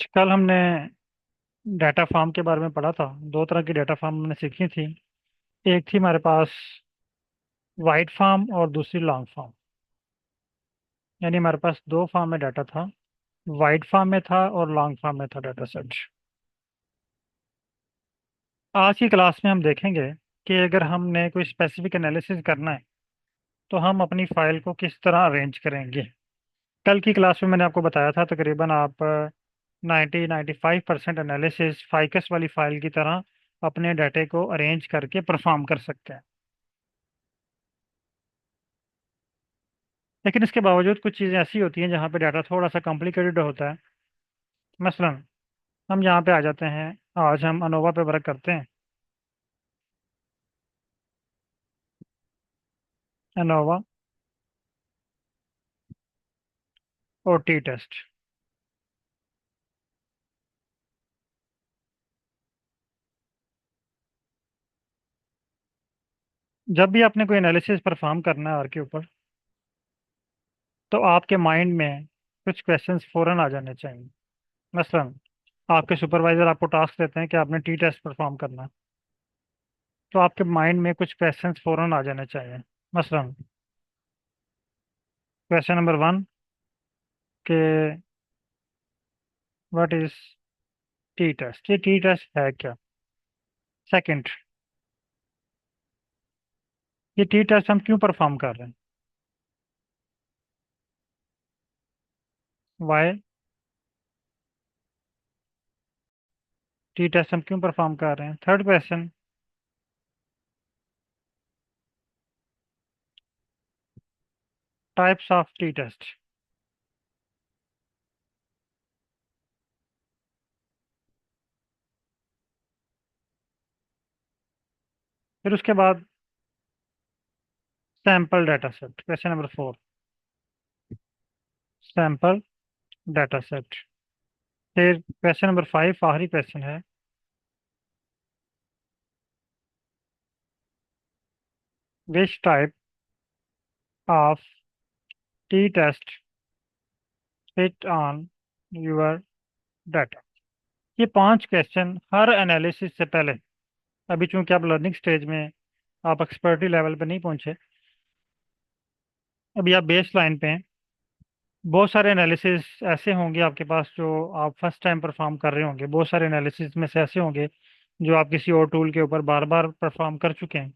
कल हमने data farm के बारे में पढ़ा था। दो तरह की डाटा फार्म हमने सीखी थी। एक थी हमारे पास वाइट फार्म और दूसरी लॉन्ग फार्म। यानी हमारे पास दो फार्म में डाटा था। वाइट फार्म में था और लॉन्ग फार्म में था डाटा सेट। आज की क्लास में हम देखेंगे कि अगर हमने कोई स्पेसिफिक एनालिसिस करना है तो हम अपनी फाइल को किस तरह अरेंज करेंगे। कल की क्लास में मैंने आपको बताया था तकरीबन आप 90-95% एनालिसिस फाइकस वाली फाइल की तरह अपने डाटे को अरेंज करके परफॉर्म कर सकते हैं। लेकिन इसके बावजूद कुछ चीज़ें ऐसी होती हैं जहाँ पे डाटा थोड़ा सा कॉम्प्लिकेटेड होता है। मसलन हम यहाँ पे आ जाते हैं। आज हम अनोवा पे वर्क करते हैं। अनोवा और टी टेस्ट। जब भी आपने कोई एनालिसिस परफॉर्म करना है आर के ऊपर, तो आपके माइंड में कुछ क्वेश्चंस फौरन आ जाने चाहिए। मसलन आपके सुपरवाइजर आपको टास्क देते हैं कि आपने टी टेस्ट परफॉर्म करना है, तो आपके माइंड में कुछ क्वेश्चंस फौरन आ जाने चाहिए। मसलन क्वेश्चन नंबर 1 के व्हाट इज टी टेस्ट, ये टी टेस्ट है क्या। सेकंड, ये टी टेस्ट हम क्यों परफॉर्म कर रहे हैं। वाई टी टेस्ट हम क्यों परफॉर्म कर रहे हैं। Third question, types of T test. फिर उसके बाद sample data set, question number 4। Sample data set. फिर क्वेश्चन नंबर 5 आखिरी क्वेश्चन है। Which type of T test fit on your data. ये 5 क्वेश्चन हर एनालिसिस से पहले, अभी चूंकि आप लर्निंग स्टेज में, आप एक्सपर्टी लेवल पे नहीं पहुंचे, अभी आप बेस लाइन पे हैं। बहुत सारे एनालिसिस ऐसे होंगे आपके पास जो आप फर्स्ट टाइम परफॉर्म कर रहे होंगे। बहुत सारे एनालिसिस में से ऐसे होंगे जो आप किसी और टूल के ऊपर बार बार परफॉर्म कर चुके हैं।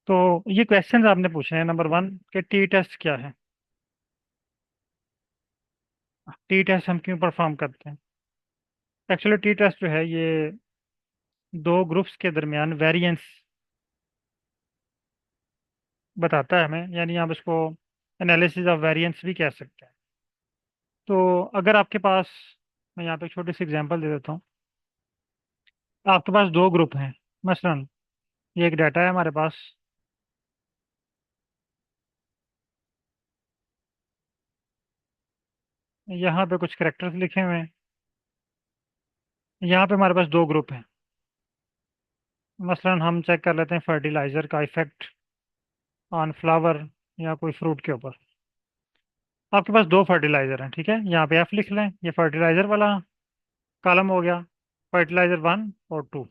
तो ये क्वेश्चंस आपने पूछे हैं। नंबर 1 कि टी टेस्ट क्या है। टी टेस्ट हम क्यों परफॉर्म करते हैं। एक्चुअली टी टेस्ट जो है ये दो ग्रुप्स के दरमियान वेरिएंस बताता है हमें। यानी आप इसको एनालिसिस ऑफ वेरिएंस भी कह सकते हैं। तो अगर आपके पास, मैं यहाँ पे एक छोटी सी एग्जांपल दे देता हूँ। आपके पास दो ग्रुप हैं। मसलन ये एक डाटा है हमारे पास। यहाँ पे कुछ करेक्टर्स लिखे हुए हैं। यहाँ पे हमारे पास दो ग्रुप हैं। मसलन हम चेक कर लेते हैं फर्टिलाइजर का इफेक्ट ऑन फ्लावर या कोई फ्रूट के ऊपर। आपके पास दो फर्टिलाइजर हैं, ठीक है। यहाँ पे एफ लिख लें, ये फर्टिलाइजर वाला कॉलम हो गया। फर्टिलाइजर 1 और 2।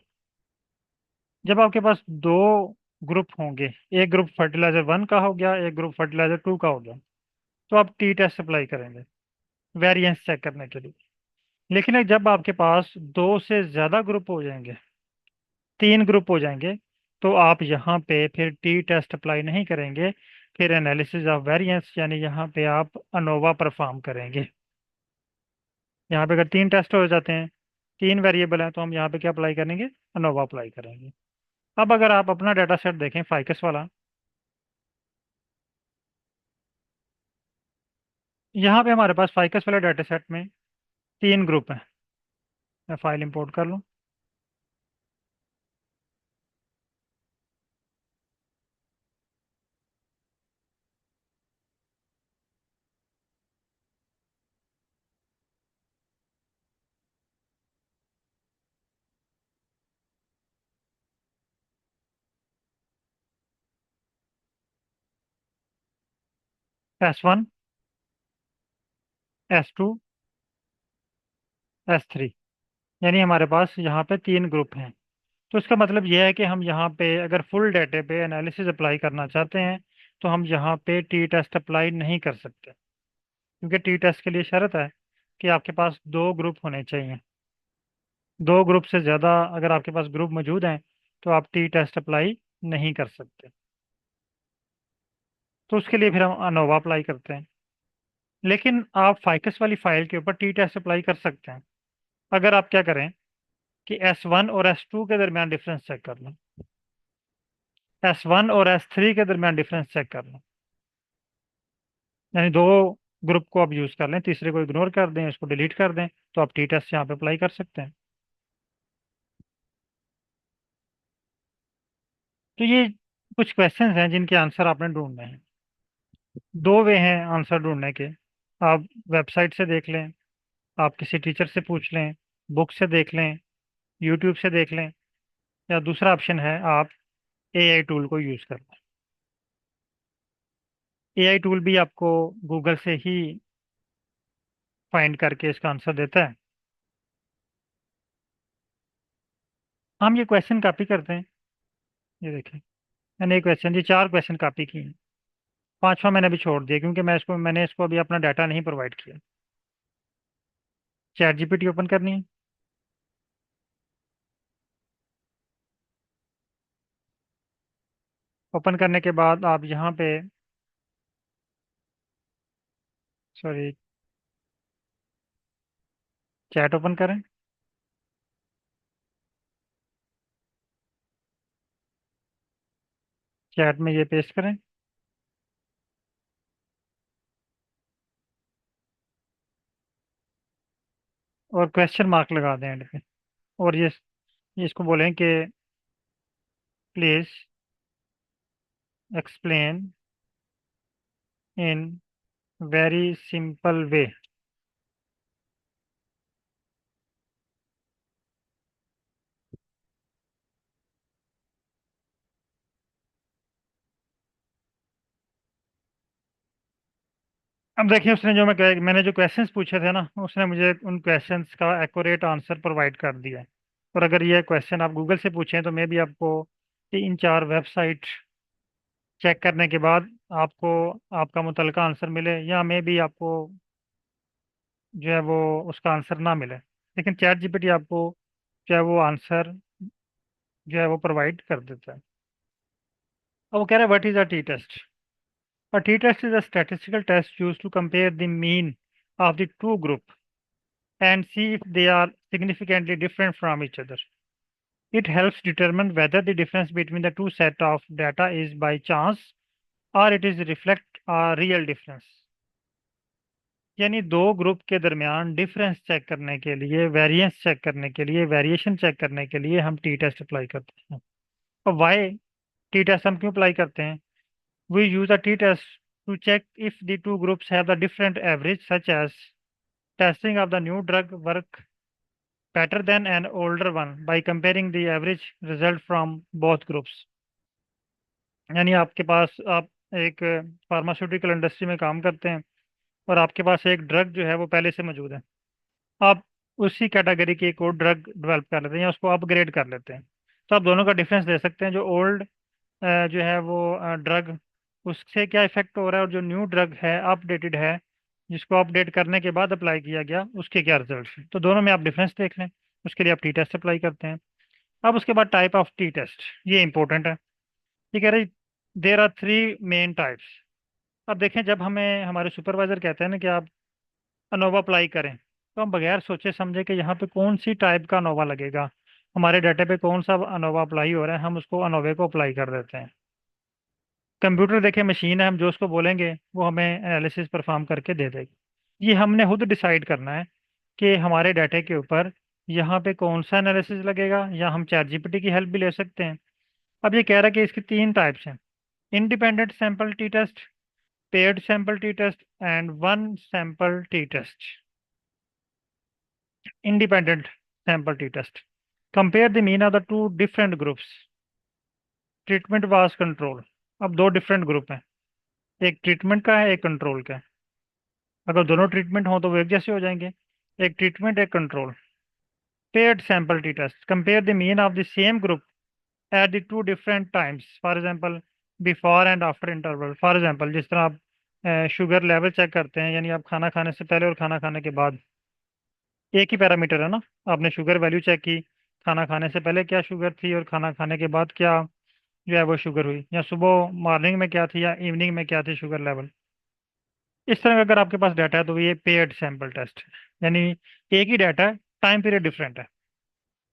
जब आपके पास दो ग्रुप होंगे, एक ग्रुप फर्टिलाइजर 1 का हो गया, एक ग्रुप फर्टिलाइजर 2 का हो गया, तो आप टी टेस्ट अप्लाई करेंगे वेरिएंस चेक करने के लिए। लेकिन जब आपके पास दो से ज्यादा ग्रुप हो जाएंगे, 3 ग्रुप हो जाएंगे, तो आप यहाँ पे फिर टी टेस्ट अप्लाई नहीं करेंगे। फिर एनालिसिस ऑफ वेरिएंस यानी यहाँ पे आप अनोवा परफॉर्म करेंगे। यहाँ पे अगर 3 टेस्ट हो जाते हैं, 3 वेरिएबल हैं, तो हम यहाँ पे क्या अप्लाई करेंगे, अनोवा अप्लाई करेंगे। अब अगर आप अपना डाटा सेट देखें फाइकस वाला, यहाँ पे हमारे पास फाइकस वाले डाटा सेट में 3 ग्रुप हैं। मैं फाइल इंपोर्ट कर लूँ। S1, S2 S3। यानी हमारे पास यहाँ पे 3 ग्रुप हैं। तो इसका मतलब यह है कि हम यहाँ पे अगर फुल डाटे पे एनालिसिस अप्लाई करना चाहते हैं तो हम यहाँ पे टी टेस्ट अप्लाई नहीं कर सकते, क्योंकि टी टेस्ट के लिए शर्त है कि आपके पास 2 ग्रुप होने चाहिए। 2 ग्रुप से ज़्यादा अगर आपके पास ग्रुप मौजूद हैं तो आप टी टेस्ट अप्लाई नहीं कर सकते। तो उसके लिए फिर हम अनोवा अप्लाई करते हैं। लेकिन आप फाइकस वाली फाइल के ऊपर टी टेस्ट अप्लाई कर सकते हैं अगर आप क्या करें कि S1 और S2 के दरमियान डिफरेंस चेक कर लें, S1 और S3 के दरमियान डिफरेंस चेक कर लें। यानी 2 ग्रुप को आप यूज़ कर लें, तीसरे को इग्नोर कर दें, इसको डिलीट कर दें, तो आप टी टेस्ट यहाँ पे अप्लाई कर सकते हैं। तो ये कुछ क्वेश्चंस हैं जिनके आंसर आपने ढूंढने हैं। 2 वे हैं आंसर ढूंढने के। आप वेबसाइट से देख लें, आप किसी टीचर से पूछ लें, बुक से देख लें, यूट्यूब से देख लें, या दूसरा ऑप्शन है आप एआई टूल को यूज़ कर लें। एआई टूल भी आपको गूगल से ही फाइंड करके इसका आंसर देता है। हम ये क्वेश्चन कॉपी करते हैं। ये देखें, मैंने एक क्वेश्चन, ये 4 क्वेश्चन कॉपी किए हैं। पांचवा मैंने अभी छोड़ दिया क्योंकि मैंने इसको अभी अपना डाटा नहीं प्रोवाइड किया। चैट जीपीटी ओपन करनी है। ओपन करने के बाद आप यहाँ पे, सॉरी, चैट ओपन करें। चैट में ये पेस्ट करें और क्वेश्चन मार्क लगा दें एंड पे। और ये इसको बोलें कि please explain in very simple way. अब देखिए, उसने मैंने जो क्वेश्चंस पूछे थे ना, उसने मुझे उन क्वेश्चंस का एक्यूरेट आंसर प्रोवाइड कर दिया है। और अगर ये क्वेश्चन आप गूगल से पूछें तो मे भी आपको 3-4 वेबसाइट चेक करने के बाद आपको आपका मुतलका आंसर मिले, या मे भी आपको जो है वो उसका आंसर ना मिले। लेकिन चैट जीपीटी आपको जो है वो आंसर जो है वो प्रोवाइड कर देता है। अब वो कह रहा है what is a T test. A T test is a statistical test use to compare the mean of the two group and see if they are significantly different from each other. It helps determine whether the difference between the two set of data is by chance or it is reflect a real difference. यानी 2 group के दरमियान difference check करने के लिए, variance check करने के लिए, variation check करने के लिए हम टी टेस्ट अप्लाई करते हैं। और वाई टी टेस्ट हम क्यों अप्लाई करते हैं? We use a T test to check if the two groups have the different average, such as testing of the new drug work better than an older one by comparing the average result from both groups। यानी आपके पास, आप एक pharmaceutical industry में काम करते हैं और आपके पास एक ड्रग जो है वो पहले से मौजूद है। आप उसी कैटेगरी की एक और ड्रग डेवलप कर लेते हैं या उसको अपग्रेड कर लेते हैं। तो आप दोनों का डिफरेंस दे सकते हैं। जो ओल्ड जो है वो ड्रग, उससे क्या इफेक्ट हो रहा है, और जो न्यू ड्रग है, अपडेटेड है, जिसको अपडेट करने के बाद अप्लाई किया गया, उसके क्या रिजल्ट है। तो दोनों में आप डिफरेंस देख लें, उसके लिए आप टी टेस्ट अप्लाई करते हैं। अब उसके बाद टाइप ऑफ टी टेस्ट, ये इंपॉर्टेंट है। ये कह रही देर आर 3 मेन टाइप्स। अब देखें, जब हमें हमारे सुपरवाइजर कहते हैं ना कि आप अनोवा अप्लाई करें, तो हम बगैर सोचे समझे कि यहाँ पे कौन सी टाइप का अनोवा लगेगा, हमारे डाटा पे कौन सा अनोवा अप्लाई हो रहा है, हम उसको अनोवे को अप्लाई कर देते हैं। कंप्यूटर देखे मशीन है, हम जो उसको बोलेंगे वो हमें एनालिसिस परफॉर्म करके दे देगी। ये हमने खुद डिसाइड करना है कि हमारे डाटे के ऊपर यहाँ पे कौन सा एनालिसिस लगेगा, या हम चैट जीपीटी की हेल्प भी ले सकते हैं। अब ये कह रहा है कि इसकी 3 टाइप्स हैं: independent sample T test, paired sample T test and one sample T test. Independent sample T test compare the mean of the two different groups, treatment was control. अब 2 डिफरेंट ग्रुप हैं, एक treatment का है, एक control का है। अगर दोनों ट्रीटमेंट हो तो वो एक जैसे हो जाएंगे। एक ट्रीटमेंट, एक control. paired sample t-test. Compare the mean of the same group at the two different times. For example, before and after interval. For example, जिस तरह आप शुगर लेवल चेक करते हैं, यानी आप खाना खाने से पहले और खाना खाने के बाद, एक ही पैरामीटर है ना। आपने शुगर वैल्यू चेक की, खाना खाने से पहले क्या शुगर थी और खाना खाने के बाद क्या जो है वो शुगर हुई, या सुबह मॉर्निंग में क्या थी या इवनिंग में क्या थी शुगर लेवल। इस तरह का अगर आपके पास डाटा है तो ये पेयर्ड सैंपल टेस्ट है, यानी एक ही डाटा है, टाइम पीरियड डिफरेंट है।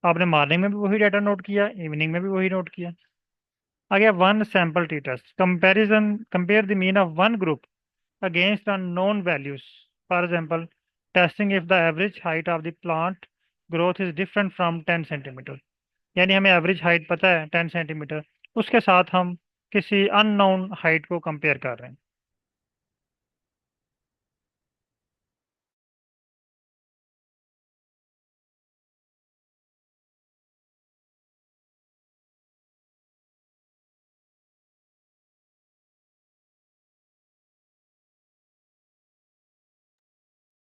आपने मॉर्निंग में भी वही डाटा नोट किया, इवनिंग में भी वही नोट किया। आ गया one sample T test, comparison, compare the mean of one group against unknown values. For example, testing if the average height of the plant growth is different from 10 centimeter. यानी हमें average height पता है 10 centimetre, उसके साथ हम किसी unknown height को compare कर रहे हैं।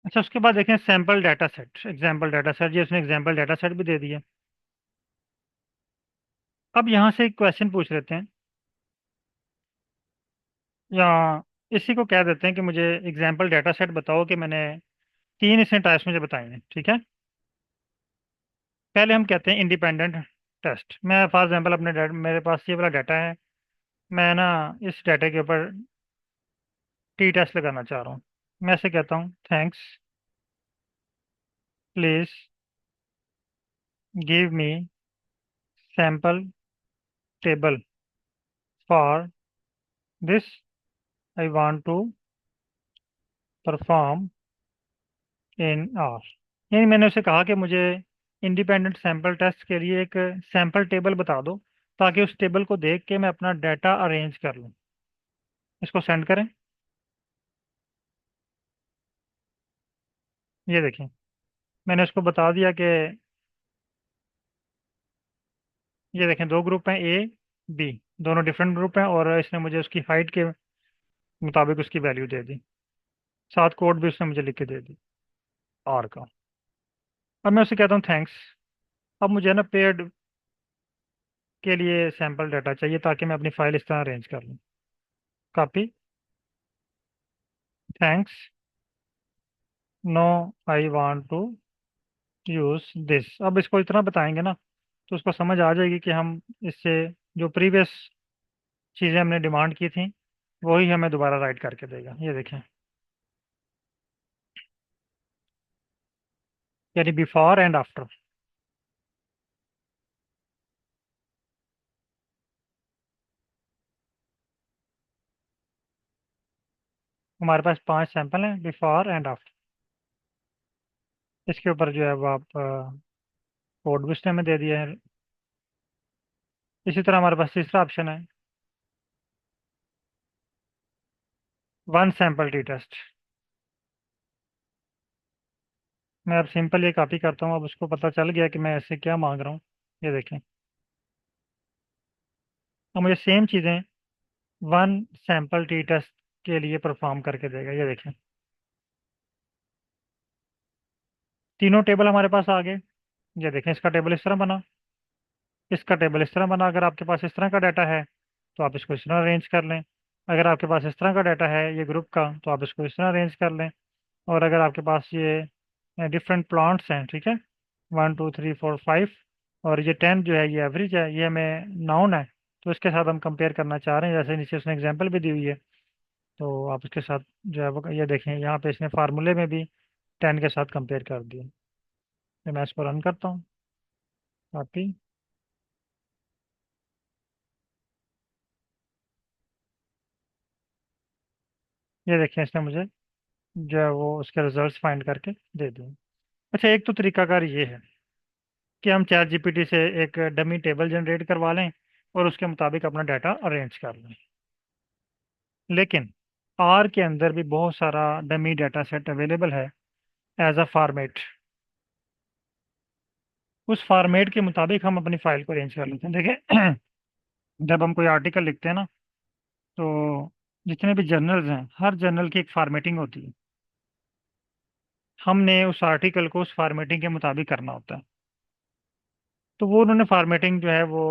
अच्छा, उसके बाद देखें sample data set, example data set. जी उसने एग्जाम्पल डाटा सेट भी दे दिया। अब यहाँ से एक क्वेश्चन पूछ लेते हैं, या इसी को कह देते हैं कि मुझे एग्जाम्पल डाटा सेट बताओ कि मैंने तीन इसमें टाइप्स मुझे बताए हैं, ठीक है। पहले हम कहते हैं इंडिपेंडेंट टेस्ट। मैं फॉर एग्जांपल मेरे पास ये वाला डाटा है, मैं ना इस डाटा के ऊपर टी टेस्ट लगाना चाह रहा हूँ। मैं ऐसे कहता हूँ, thanks, please give me sample table for this, I want to perform in R. यानी मैंने उसे कहा कि मुझे इंडिपेंडेंट सैम्पल टेस्ट के लिए एक सैम्पल टेबल बता दो, ताकि उस टेबल को देख के मैं अपना डाटा अरेंज कर लूँ। इसको सेंड करें। ये देखें, मैंने उसको बता दिया कि ये देखें दो ग्रुप हैं, ए बी, दोनों डिफरेंट ग्रुप हैं, और इसने मुझे उसकी हाइट के मुताबिक उसकी वैल्यू दे दी, साथ कोड भी उसने मुझे लिख के दे दी आर का। अब मैं उसे कहता हूँ थैंक्स। अब मुझे ना पेड के लिए सैम्पल डाटा चाहिए, ताकि मैं अपनी फाइल इस तरह अरेंज कर लूँ। Copy, thanks, no, I want to use this. अब इसको इतना बताएंगे ना तो उसको समझ आ जाएगी कि हम इससे जो प्रीवियस चीज़ें हमने डिमांड की थी वही हमें दोबारा राइट करके देगा। ये देखें, यानी बिफोर एंड आफ्टर। हमारे पास पांच सैंपल हैं, बिफोर एंड आफ्टर। इसके ऊपर जो है वो आप कोड भी उसने हमें दे दिया है। इसी तरह हमारे पास तीसरा ऑप्शन है, वन सैंपल टी टेस्ट। मैं अब सिंपल ये कॉपी करता हूँ, अब उसको पता चल गया कि मैं ऐसे क्या मांग रहा हूँ। ये देखें, अब मुझे सेम चीज़ें वन सैंपल टी टेस्ट के लिए परफॉर्म करके देगा। ये देखें, तीनों टेबल हमारे पास आ गए। ये देखें, इसका टेबल इस तरह बना, इसका टेबल इस तरह बना। अगर आपके पास इस तरह का डाटा है तो आप इसको इस तरह अरेंज कर लें। अगर आपके पास इस तरह का डाटा है ये ग्रुप का, तो आप इसको इस तरह अरेंज कर लें। और अगर आपके पास ये डिफरेंट प्लांट्स हैं, ठीक है, 1 2 3 4 5, और ये 10 जो है ये एवरेज है, ये हमें नाउन है, तो इसके साथ हम कंपेयर करना चाह रहे हैं। जैसे नीचे उसने एग्जांपल भी दी हुई है, तो आप इसके साथ जो है वो ये देखें, यहाँ पे इसने फार्मूले में भी 10 के साथ कंपेयर कर दिया। तो मैं इसको रन करता हूँ, कॉपी। ये देखें, इसने मुझे जो है वो उसके रिजल्ट्स फाइंड करके दे दिए। अच्छा, एक तो तरीकाकार ये है कि हम चैट जीपीटी से एक डमी टेबल जनरेट करवा लें और उसके मुताबिक अपना डाटा अरेंज कर लें। लेकिन आर के अंदर भी बहुत सारा डमी डाटा सेट अवेलेबल है एज अ फॉर्मेट। उस फॉर्मेट के मुताबिक हम अपनी फाइल को अरेंज कर लेते हैं। देखिए, जब हम कोई आर्टिकल लिखते हैं ना, तो जितने भी जर्नल्स हैं हर जर्नल की एक फॉर्मेटिंग होती है। हमने उस आर्टिकल को उस फॉर्मेटिंग के मुताबिक करना होता है। तो वो उन्होंने फार्मेटिंग जो है वो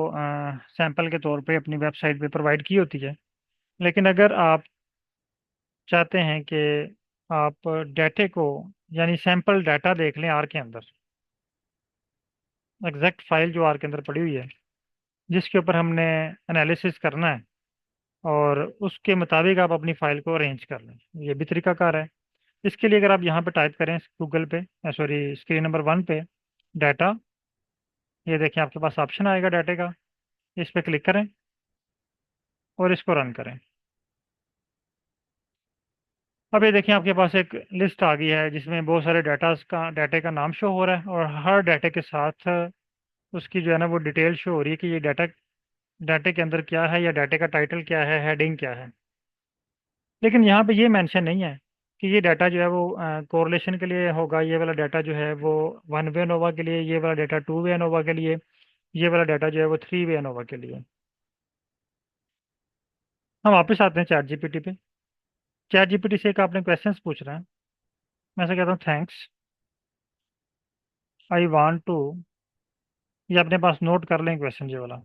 सैंपल के तौर पे अपनी वेबसाइट पे प्रोवाइड की होती है। लेकिन अगर आप चाहते हैं कि आप डाटे को, यानी सैंपल डाटा देख लें आर के अंदर, एग्जैक्ट फाइल जो आर के अंदर पड़ी हुई है जिसके ऊपर हमने एनालिसिस करना है, और उसके मुताबिक आप अपनी फाइल को अरेंज कर लें, ये भी तरीकाकार है। इसके लिए अगर आप यहाँ पे टाइप करें गूगल पे, सॉरी स्क्रीन नंबर 1 पे, डाटा, ये देखें आपके पास ऑप्शन आएगा डाटे का, इस पे क्लिक करें और इसको रन करें। अब ये देखें आपके पास एक लिस्ट आ गई है जिसमें बहुत सारे डाटे का नाम शो हो रहा है, और हर डाटे के साथ उसकी जो है ना वो डिटेल शो हो रही है कि ये डाटा डाटे के अंदर क्या है, या डाटे का टाइटल क्या है, हेडिंग क्या है। लेकिन यहाँ पे ये मेंशन नहीं है कि ये डाटा जो है वो कोरिलेशन के लिए होगा, ये वाला डाटा जो है वो 1 वे एनोवा के लिए, ये वाला डाटा 2 वे एनोवा के लिए, ये वाला डाटा जो है वो 3 वे एनोवा के लिए। हम वापस आते हैं चैट जीपीटी पे। चैट जीपीटी से एक आपने क्वेश्चंस पूछ रहा है, मैं से कहता हूँ थैंक्स, आई वांट टू, ये अपने पास नोट कर लें क्वेश्चन ये वाला,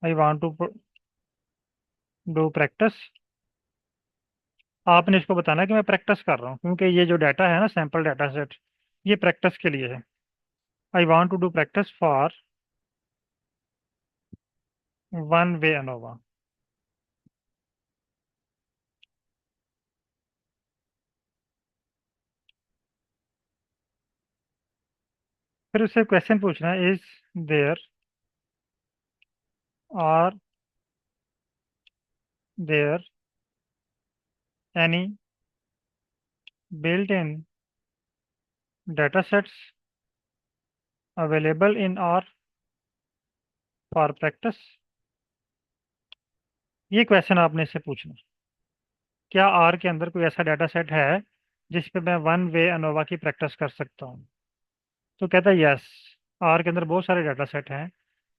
I want to do practice. आपने इसको बताना है कि मैं प्रैक्टिस कर रहा हूँ, क्योंकि ये जो डाटा है ना सैंपल डाटा सेट, ये प्रैक्टिस के लिए है। I want to do practice for 1 way ANOVA. फिर उससे क्वेश्चन पूछना है, is there are there any built in data sets available in R for practice. ये क्वेश्चन आपने इससे पूछना है, क्या आर के अंदर कोई ऐसा डाटा सेट है जिस पे मैं 1 वे अनोवा की प्रैक्टिस कर सकता हूँ। तो कहता है यस, आर के अंदर बहुत सारे डाटा सेट हैं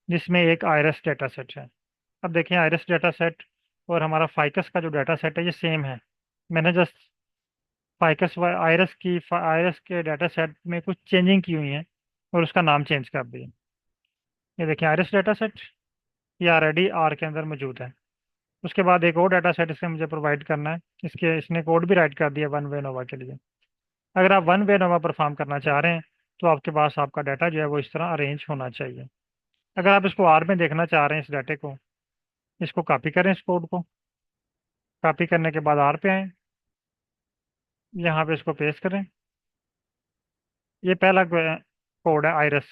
जिसमें एक आयरस डाटा सेट है। अब देखें आयरस डाटा सेट और हमारा फाइकस का जो डाटा सेट है ये सेम है। मैंने जस्ट फाइकस व आयरस के डाटा सेट में कुछ चेंजिंग की हुई है और उसका नाम चेंज कर दिया। ये देखें आयरस डाटा सेट, ये ऑलरेडी आर के अंदर मौजूद है। उसके बाद एक और डाटा सेट इससे मुझे प्रोवाइड करना है, इसने कोड भी राइट कर दिया 1 वे नोवा के लिए। अगर आप 1 वे नोवा परफॉर्म करना चाह रहे हैं तो आपके पास आपका डाटा जो है वो इस तरह अरेंज होना चाहिए। अगर आप इसको आर में देखना चाह रहे हैं इस डाटे को, इसको कॉपी करें इस कोड को, कॉपी करने के बाद आर पे आए, यहाँ पे इसको पेस्ट करें। ये पहला कोड है आइरस,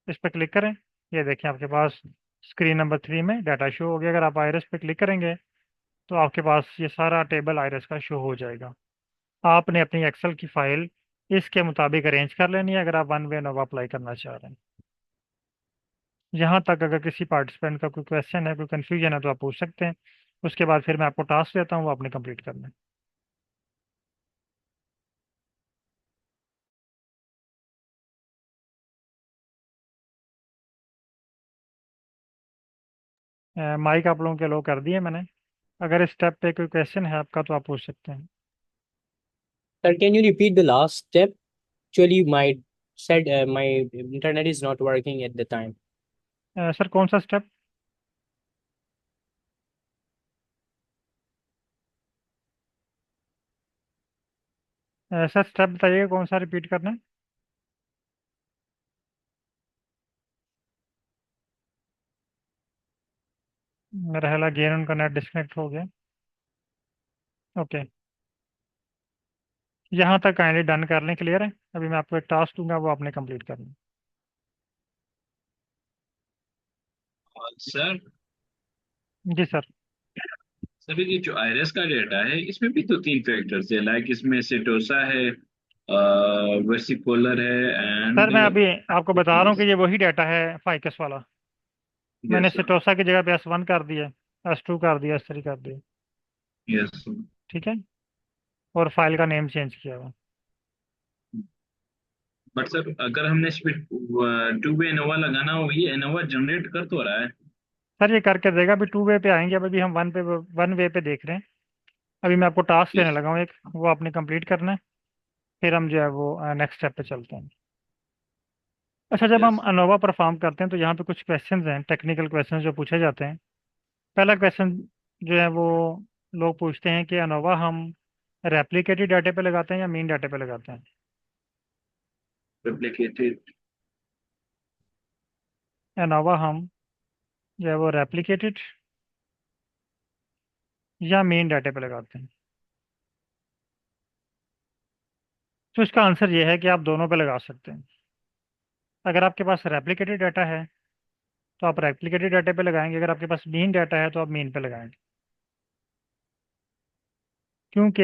इस पर क्लिक करें। ये देखें आपके पास स्क्रीन नंबर 3 में डाटा शो हो गया। अगर आप आइरस पे क्लिक करेंगे तो आपके पास ये सारा टेबल आइरस का शो हो जाएगा। आपने अपनी एक्सेल की फाइल इसके मुताबिक अरेंज कर लेनी है अगर आप 1 वे नोवा अप्लाई करना चाह रहे हैं। यहाँ तक अगर किसी पार्टिसिपेंट का कोई क्वेश्चन है, कोई कन्फ्यूजन है तो आप पूछ सकते हैं। उसके बाद फिर मैं आपको टास्क देता हूँ, वो आपने कंप्लीट करना है। माइक आप लोगों के लो कर दिए मैंने। अगर इस स्टेप पे कोई क्वेश्चन है आपका तो आप पूछ सकते हैं। Sir, can you repeat the last step? Actually, my said my internet is not working at the time. Sir कौन सा स्टेप? सर स्टेप बताइएगा कौन सा रिपीट करना है। मेरा ख्याल है अगेन उनका नेट डिस्कनेक्ट हो गया। ओके, यहाँ तक काइंडली डन कर लें, क्लियर है। अभी मैं आपको एक टास्क दूंगा, वो आपने कंप्लीट करना सर, है। जी सर। सभी की जो आईआरएस का डेटा है इसमें भी तो 3 फैक्टर्स है, लाइक इसमें सेटोसा है, वेसिकोलर है सर एंड मैं अभी आपको बता रहा हूँ कि ये वही डाटा है फाइकस वाला। मैंने यस सर। सिटोसा की जगह पे S1 कर दिया, S2 कर दिया, S3 कर दिया। यस। ठीक है, और फाइल का नेम चेंज किया हुआ। बट सर अगर हमने इस पे 2 वे एनोवा लगाना हो, ये एनोवा जनरेट कर तो रहा है। सर ये करके देगा, अभी 2 वे पे आएंगे, अभी हम 1 वे पे देख रहे हैं। अभी मैं आपको टास्क देने यस। लगा हूँ एक, वो आपने कंप्लीट करना है। फिर हम जो है वो नेक्स्ट स्टेप पे चलते हैं। अच्छा, जब हम यस। अनोवा परफॉर्म करते हैं तो यहाँ पे कुछ क्वेश्चंस हैं, टेक्निकल क्वेश्चंस जो पूछे जाते हैं। पहला क्वेश्चन जो है वो लोग पूछते हैं कि अनोवा हम रेप्लिकेटेड डाटा पे लगाते हैं या मीन डाटा पे लगाते हैं। रेप्लिकेटेड। अनोवा हम जो है वो रेप्लिकेटेड या मेन डाटा पे लगाते हैं। तो इसका आंसर ये है कि आप दोनों पे लगा सकते हैं। अगर आपके पास रेप्लिकेटेड डाटा है तो आप रेप्लिकेटेड डाटा पे लगाएंगे, अगर आपके पास मीन डाटा है तो आप मीन पे लगाएंगे, क्योंकि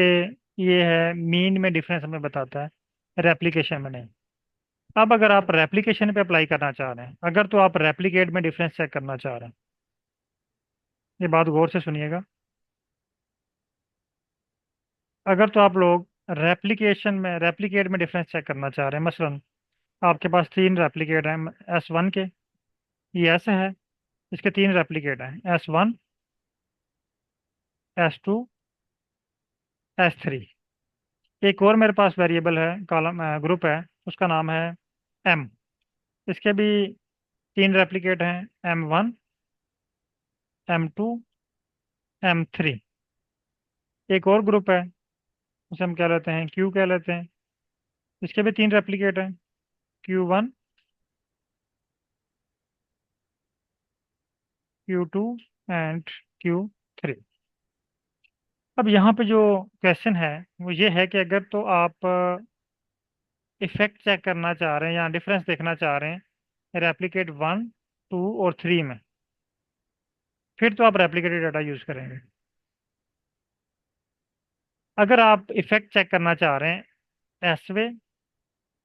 ये है मीन में डिफरेंस हमें बताता है, रेप्लिकेशन में नहीं। अब अगर आप रेप्लिकेशन पे अप्लाई करना चाह रहे हैं, अगर तो आप रेप्लिकेट में डिफरेंस चेक करना चाह रहे हैं, ये बात गौर से सुनिएगा। अगर तो आप लोग रेप्लिकेट में डिफरेंस चेक करना चाह रहे हैं, मसलन आपके पास तीन रेप्लिकेट हैं S1 के, ये ऐसे है, इसके तीन रेप्लिकेट हैं S1, S2, S3। एक और मेरे पास वेरिएबल है, कॉलम ग्रुप है, उसका नाम है M। इसके भी तीन रेप्लिकेट हैं M1, M2, M3। एक और ग्रुप है, उसे हम क्या लेते हैं Q कह लेते हैं, इसके भी तीन रेप्लिकेट हैं Q1, Q2 एंड Q3। अब यहाँ पे जो क्वेश्चन है वो ये है कि अगर तो आप इफेक्ट चेक करना चाह रहे हैं या डिफरेंस देखना चाह रहे हैं रेप्लिकेट 1, 2 और 3 में, फिर तो आप रेप्लिकेटेड डाटा यूज करेंगे। अगर आप इफेक्ट चेक करना चाह रहे हैं एस में,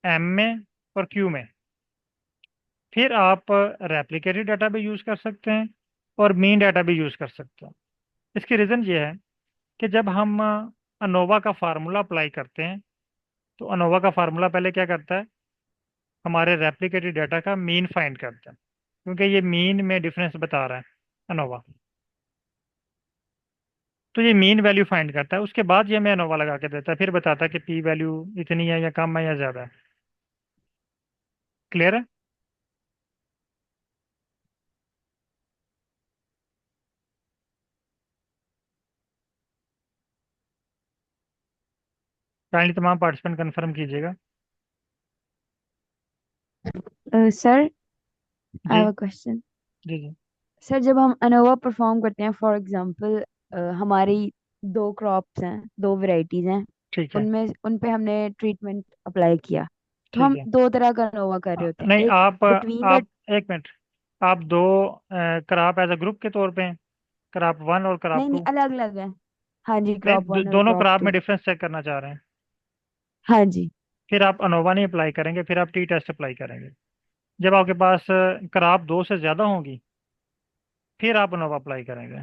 एम में और क्यू में, फिर आप रेप्लिकेटेड डाटा भी यूज कर सकते हैं और मीन डाटा भी यूज कर सकते हैं। इसकी रीज़न ये है कि जब हम अनोवा का फार्मूला अप्लाई करते हैं तो अनोवा का फार्मूला पहले क्या करता है, हमारे रेप्लिकेटेड डाटा का मीन फाइंड करता है, क्योंकि ये मीन में डिफरेंस बता रहा है अनोवा। तो ये मीन वैल्यू फाइंड करता है, उसके बाद ये हमें अनोवा लगा के देता है, फिर बताता है कि पी वैल्यू इतनी है या कम है या ज़्यादा है। क्लियर है? काइंडली तमाम पार्टिसिपेंट कंफर्म कीजिएगा। सर, आई जी हैव अ क्वेश्चन। जी जी। सर, जब हम अनोवा परफॉर्म करते हैं, फॉर एग्जांपल हमारी दो क्रॉप्स हैं, दो वैरायटीज हैं, ठीक है। उनमें उन पे हमने ट्रीटमेंट अप्लाई किया, तो ठीक हम है। दो तरह का अनोवा कर रहे होते नहीं, हैं, एक बिटवीन द। आप एक मिनट, आप दो क्रॉप एज अ ग्रुप के तौर पे हैं, क्रॉप 1 और क्रॉप नहीं नहीं, 2। अलग अलग है। हाँ जी, नहीं, क्रॉप वन और दोनों क्रॉप क्रॉप में टू। डिफरेंस चेक करना चाह रहे हैं, हाँ जी। फिर आप अनोवा नहीं अप्लाई करेंगे, फिर आप टी टेस्ट अप्लाई करेंगे। जब आपके पास क्रॉप 2 से ज़्यादा होंगी फिर आप अनोवा अप्लाई करेंगे।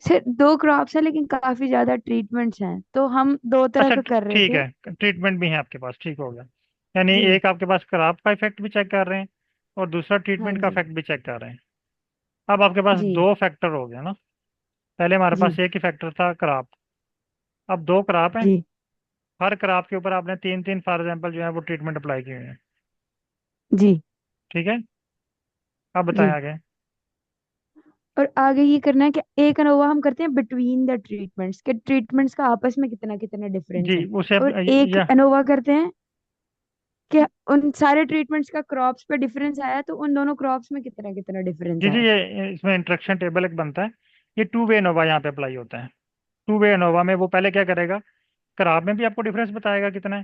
सर, दो क्रॉप्स हैं लेकिन काफी ज्यादा ट्रीटमेंट्स हैं, तो हम दो तरह अच्छा, का कर रहे ठीक थे। है, ट्रीटमेंट भी है आपके पास, ठीक हो गया। यानी जी। एक आपके पास क्रॉप का इफेक्ट भी चेक कर रहे हैं और दूसरा हाँ ट्रीटमेंट का जी। इफेक्ट भी चेक कर रहे हैं। अब आपके पास जी। दो फैक्टर हो गया ना, पहले हमारे जी। पास एक ही फैक्टर था क्रॉप, अब दो क्रॉप हैं, जी। हर क्रॉप के ऊपर आपने तीन तीन फॉर एग्जाम्पल जो है वो ट्रीटमेंट अप्लाई किए हुए हैं। जी। ठीक है, अब बताएं जी। आगे। और आगे ये करना है कि एक अनोवा हम करते हैं बिटवीन द ट्रीटमेंट्स, के ट्रीटमेंट्स का आपस में कितना कितना डिफरेंस जी है। उसे और एक या अनोवा करते हैं कि उन सारे ट्रीटमेंट्स का क्रॉप्स पे डिफरेंस आया, तो उन दोनों क्रॉप्स में कितना कितना डिफरेंस जी जी, आया। ये इसमें इंट्रक्शन टेबल एक बनता है, ये टू वे अनोवा यहाँ पे अप्लाई होता है। टू वे अनोवा में वो पहले क्या करेगा, क्रॉप में भी आपको डिफरेंस बताएगा कितना है,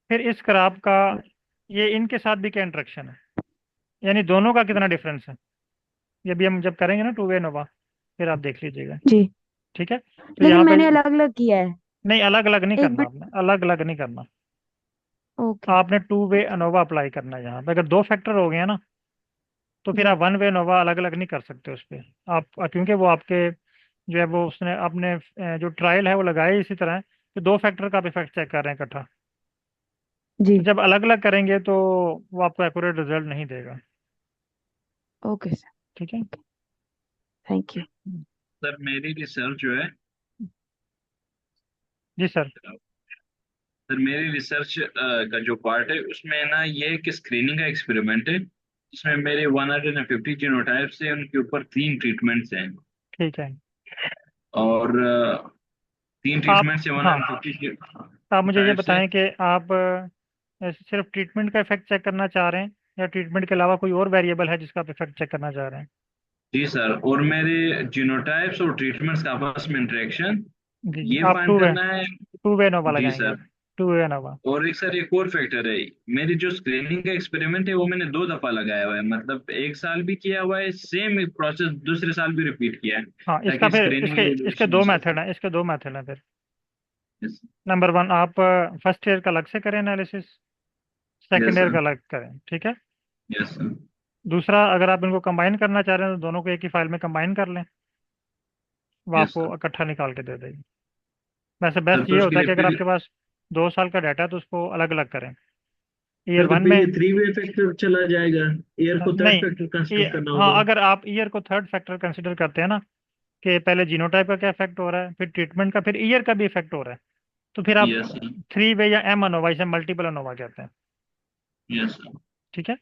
फिर इस क्रॉप का ये इनके साथ भी क्या इंट्रक्शन है, यानी दोनों का कितना डिफरेंस है, ये भी हम जब करेंगे ना टू वे अनोवा, फिर आप देख लीजिएगा। जी। ठीक है, तो लेकिन यहाँ पे मैंने अलग अलग किया है। नहीं, अलग अलग नहीं एक करना, बिट। आपने अलग अलग नहीं करना, ओके। आपने टू वे अनोवा अप्लाई करना है। यहाँ पे अगर दो फैक्टर हो गए हैं ना, तो फिर जी। आप वन वे अनोवा अलग अलग नहीं कर सकते उस पर। आप क्योंकि वो आपके जो है वो उसने अपने जो ट्रायल है वो लगाए इसी तरह है कि दो फैक्टर का आप इफेक्ट चेक कर रहे हैं इकट्ठा। तो जी। जब अलग अलग करेंगे तो वो आपको एक्यूरेट रिजल्ट नहीं देगा। Okay sir. ठीक है। Thank you. सर मेरी रिसर्च जो है, जी सर। सर मेरी रिसर्च का जो पार्ट है उसमें ना ये है कि स्क्रीनिंग का एक्सपेरिमेंट है, जिसमें मेरे 150 जीनोटाइप्स है, उनके ऊपर 3 ट्रीटमेंट्स हैं। ठीक है। और 3 ट्रीटमेंट से हाँ, 150 आप मुझे ये टाइप्स है। बताएं कि आप सिर्फ ट्रीटमेंट का इफेक्ट चेक करना चाह रहे हैं या ट्रीटमेंट के अलावा कोई और वेरिएबल है जिसका आप इफेक्ट चेक करना चाह रहे हैं? जी सर, और मेरे जीनोटाइप्स और ट्रीटमेंट्स का आपस में इंटरेक्शन जी जी, ये आप फाइंड करना है। टू वे नोवा जी लगाएंगे सर। आप। टू वे नोवा। और एक सर एक और फैक्टर है, मेरी जो स्क्रीनिंग का एक्सपेरिमेंट है वो मैंने 2 दफा लगाया हुआ है, मतलब 1 साल भी किया हुआ है, सेम प्रोसेस दूसरे साल भी रिपीट किया है, हाँ, इसका ताकि फिर स्क्रीनिंग इसके इसके एवल्यूशन हो दो सके। मेथड हैं, इसके दो मेथड हैं फिर। यस। नंबर वन, आप फर्स्ट ईयर का अलग से करें analysis, second yes year sir. का अलग करें, ठीक है। Yes sir. दूसरा, अगर आप इनको कंबाइन करना चाह रहे हैं तो दोनों को एक ही फाइल में कंबाइन कर लें, वो यस आपको सर। इकट्ठा निकाल के दे देगी। वैसे सर बेस्ट तो ये उसके होता है लिए कि अगर फिर आपके पास 2 साल का डाटा है तो उसको अलग अलग करें, ईयर सर तो वन फिर में। ये 3 वे फैक्टर चला जाएगा, एयर को थर्ड नहीं, फैक्टर ये, कंसिडर करना हाँ, होगा। अगर आप ईयर को थर्ड फैक्टर कंसिडर करते हैं ना, कि पहले जीनोटाइप का क्या इफेक्ट हो रहा है, फिर ट्रीटमेंट का, फिर ईयर का भी इफेक्ट हो रहा है, तो फिर आप यस सर। थ्री वे या एम अनोवा, इसे मल्टीपल अनोवा कहते हैं, यस सर। ठीक है।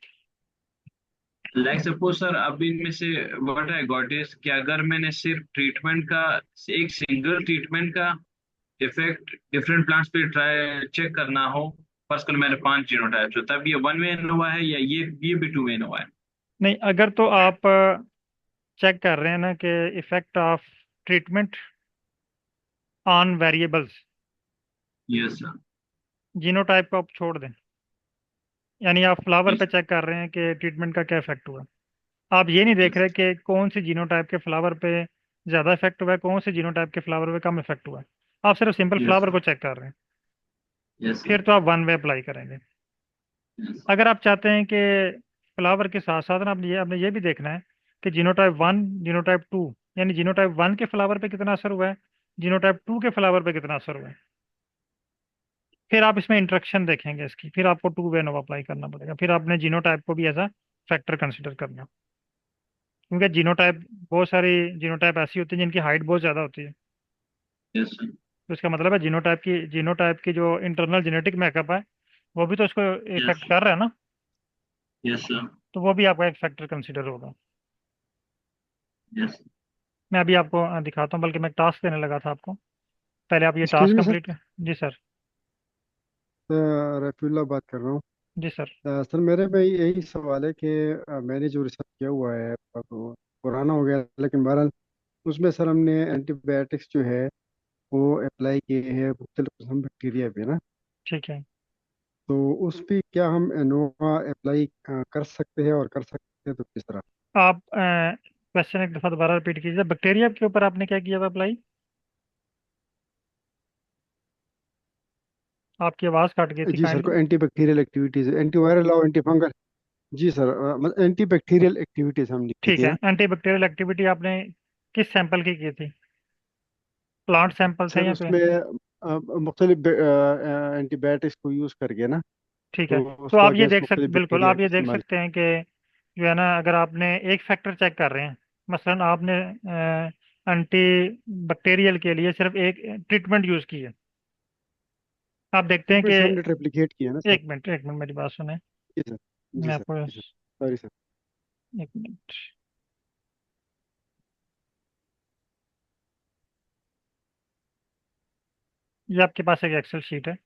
लाइक सपोज सर, अब इनमें से व्हाट आई गॉट इज कि अगर मैंने सिर्फ ट्रीटमेंट का, एक सिंगल ट्रीटमेंट का इफेक्ट डिफरेंट प्लांट्स पे ट्राई चेक करना हो, फर्स्ट कल मैंने 5 जीनोटाइप्स हो, तब ये 1 वे नोवा है या ये भी 2 वे नोवा है? नहीं, अगर तो आप चेक कर रहे हैं ना कि effect of treatment on variables, yes sir. Genotype को आप छोड़ दें, यानी आप फ्लावर पे यस। चेक कर रहे हैं कि ट्रीटमेंट का क्या इफेक्ट हुआ है। आप ये नहीं देख यस। रहे कि कौन सी जीनोटाइप के फ्लावर पे ज़्यादा इफेक्ट हुआ है, कौन सी जीनोटाइप के फ्लावर पे कम इफेक्ट हुआ है। आप सिर्फ सिंपल यस। फ्लावर को चेक कर रहे हैं, यस फिर सर। तो आप वन वे अप्लाई करेंगे। यस। अगर आप चाहते हैं कि फ्लावर के साथ साथ ना, आपने ये भी देखना है कि जीनोटाइप वन, जीनोटाइप टू, यानी जीनोटाइप वन के फ्लावर पे कितना असर हुआ है, जीनोटाइप टू के फ्लावर पे कितना असर हुआ है, फिर आप इसमें इंटरेक्शन देखेंगे इसकी, फिर आपको टू वे नोव अप्लाई करना पड़ेगा, फिर आपने जीनोटाइप को भी एज अ फैक्टर कंसिडर करना, क्योंकि जीनोटाइप, बहुत सारी जीनोटाइप ऐसी होती है जिनकी हाइट बहुत ज़्यादा होती है, यस सर। तो इसका मतलब है जीनोटाइप की जो इंटरनल जेनेटिक मैकअप है वो भी तो इसको यस। इफेक्ट कर रहा है ना, यस सर। तो वो भी आपका एक फैक्टर कंसिडर होगा। यस। मैं अभी आपको दिखाता हूँ, बल्कि मैं टास्क देने लगा था आपको, पहले आप ये एक्सक्यूज टास्क मी सर। कंप्लीट कर। जी सर। रफीउल्लाह बात कर रहा हूँ। जी सर। सर मेरे में यही सवाल है कि मैंने जो रिसर्च किया हुआ है अब वो पुराना हो गया, लेकिन बहरहाल उसमें सर हमने एंटीबायोटिक्स जो है वो अप्लाई किए हैं मुख्तलिफ किस्म बैक्टीरिया पे ना। ठीक है। तो उस पे क्या हम एनोवा अप्लाई कर सकते हैं, और कर सकते हैं तो किस तरह? आप क्वेश्चन एक दफ़ा दोबारा रिपीट कीजिए, बैक्टीरिया के ऊपर आपने क्या किया था अप्लाई? आपकी आवाज़ कट गई थी जी सर, को kindly. Anti bacterial activities, antiviral और एंटी फंगल। जी सर, मतलब एंटी बैक्टीरियल एक्टिविटीज हम लिखे ठीक थे। है, एंटीबैक्टीरियल एक्टिविटी आपने किस सैंपल की थी? प्लांट सैंपल थे सर या कोई? उसमें मुख्तलिफ एंटीबायोटिक्स को यूज़ करके ना, ठीक है, तो तो उसको आप ये अगेंस्ट देख सकते, मुख्तलिफ बिल्कुल बैक्टीरिया आप का ये देख इस्तेमाल सकते हैं कि जो है ना, अगर आपने एक फैक्टर चेक कर रहे हैं, मसलन आपने एंटी बैक्टीरियल के लिए सिर्फ एक ट्रीटमेंट यूज़ की है, आप देखते हैं ट्रीटमेंट से हमने कि, ट्रिप्लिकेट किया ना सर। एक मिनट मेरी बात सुने, जी सर। जी मैं सर। आपको, जी सर, सॉरी सर। एक मिनट, ये आपके पास एक एक्सेल शीट है,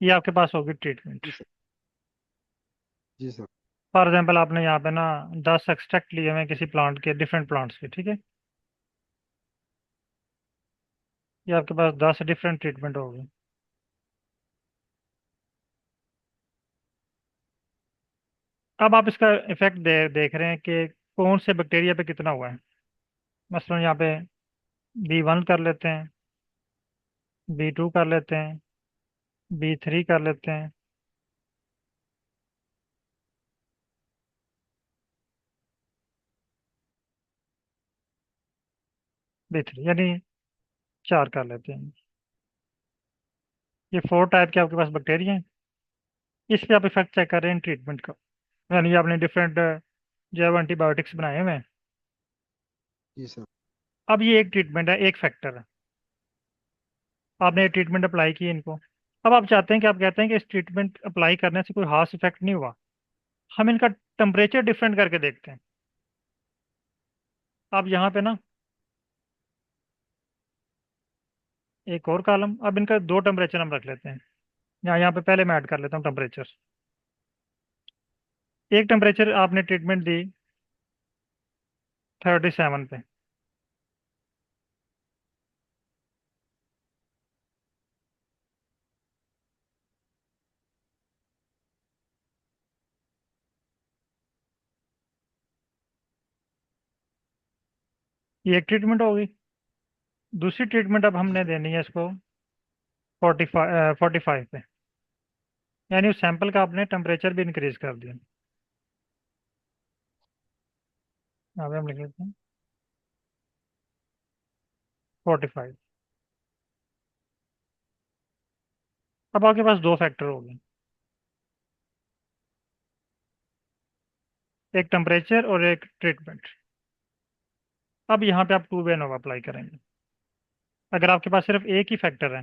ये आपके पास होगी ट्रीटमेंट। जी सर। जी सर। फॉर एग्जाम्पल आपने यहाँ पे ना 10 एक्सट्रैक्ट लिए हुए हैं किसी प्लांट के, डिफरेंट प्लांट्स के, ठीक है, ये आपके पास 10 डिफरेंट ट्रीटमेंट होगी। अब आप इसका इफेक्ट देख रहे हैं कि कौन से बैक्टीरिया पे कितना हुआ है। मसलन यहाँ पे B1 कर लेते हैं, B2 कर लेते हैं, B3 कर लेते हैं, B3, यानी 4 कर लेते हैं। ये 4 टाइप के आपके पास बैक्टीरिया हैं, इस पे आप इफेक्ट चेक कर रहे हैं ट्रीटमेंट का, यानी आपने डिफरेंट जो है एंटीबायोटिक्स बनाए हुए हैं। जी सर। अब ये एक ट्रीटमेंट है, एक फैक्टर है, आपने ये ट्रीटमेंट अप्लाई की इनको। अब आप चाहते हैं कि आप कहते हैं कि इस ट्रीटमेंट अप्लाई करने से कोई खास इफेक्ट नहीं हुआ, हम इनका टेम्परेचर डिफरेंट करके देखते हैं। अब यहाँ पे ना एक और कॉलम, अब इनका दो टेम्परेचर हम रख लेते हैं। यहाँ पे पहले मैं ऐड कर लेता हूँ टेम्परेचर। एक टेम्परेचर आपने ट्रीटमेंट दी 37 पे, ये एक ट्रीटमेंट होगी। दूसरी ट्रीटमेंट अब हमने देनी है इसको 45 पे, यानी उस सैंपल का आपने टेम्परेचर भी इंक्रीज कर दिया। यहाँ पे हम लिख लेते हैं 45। अब आपके पास दो फैक्टर हो गए, एक टेम्परेचर और एक ट्रीटमेंट। अब यहाँ पे आप टू वे नोवा अप्लाई करेंगे। अगर आपके पास सिर्फ एक ही फैक्टर है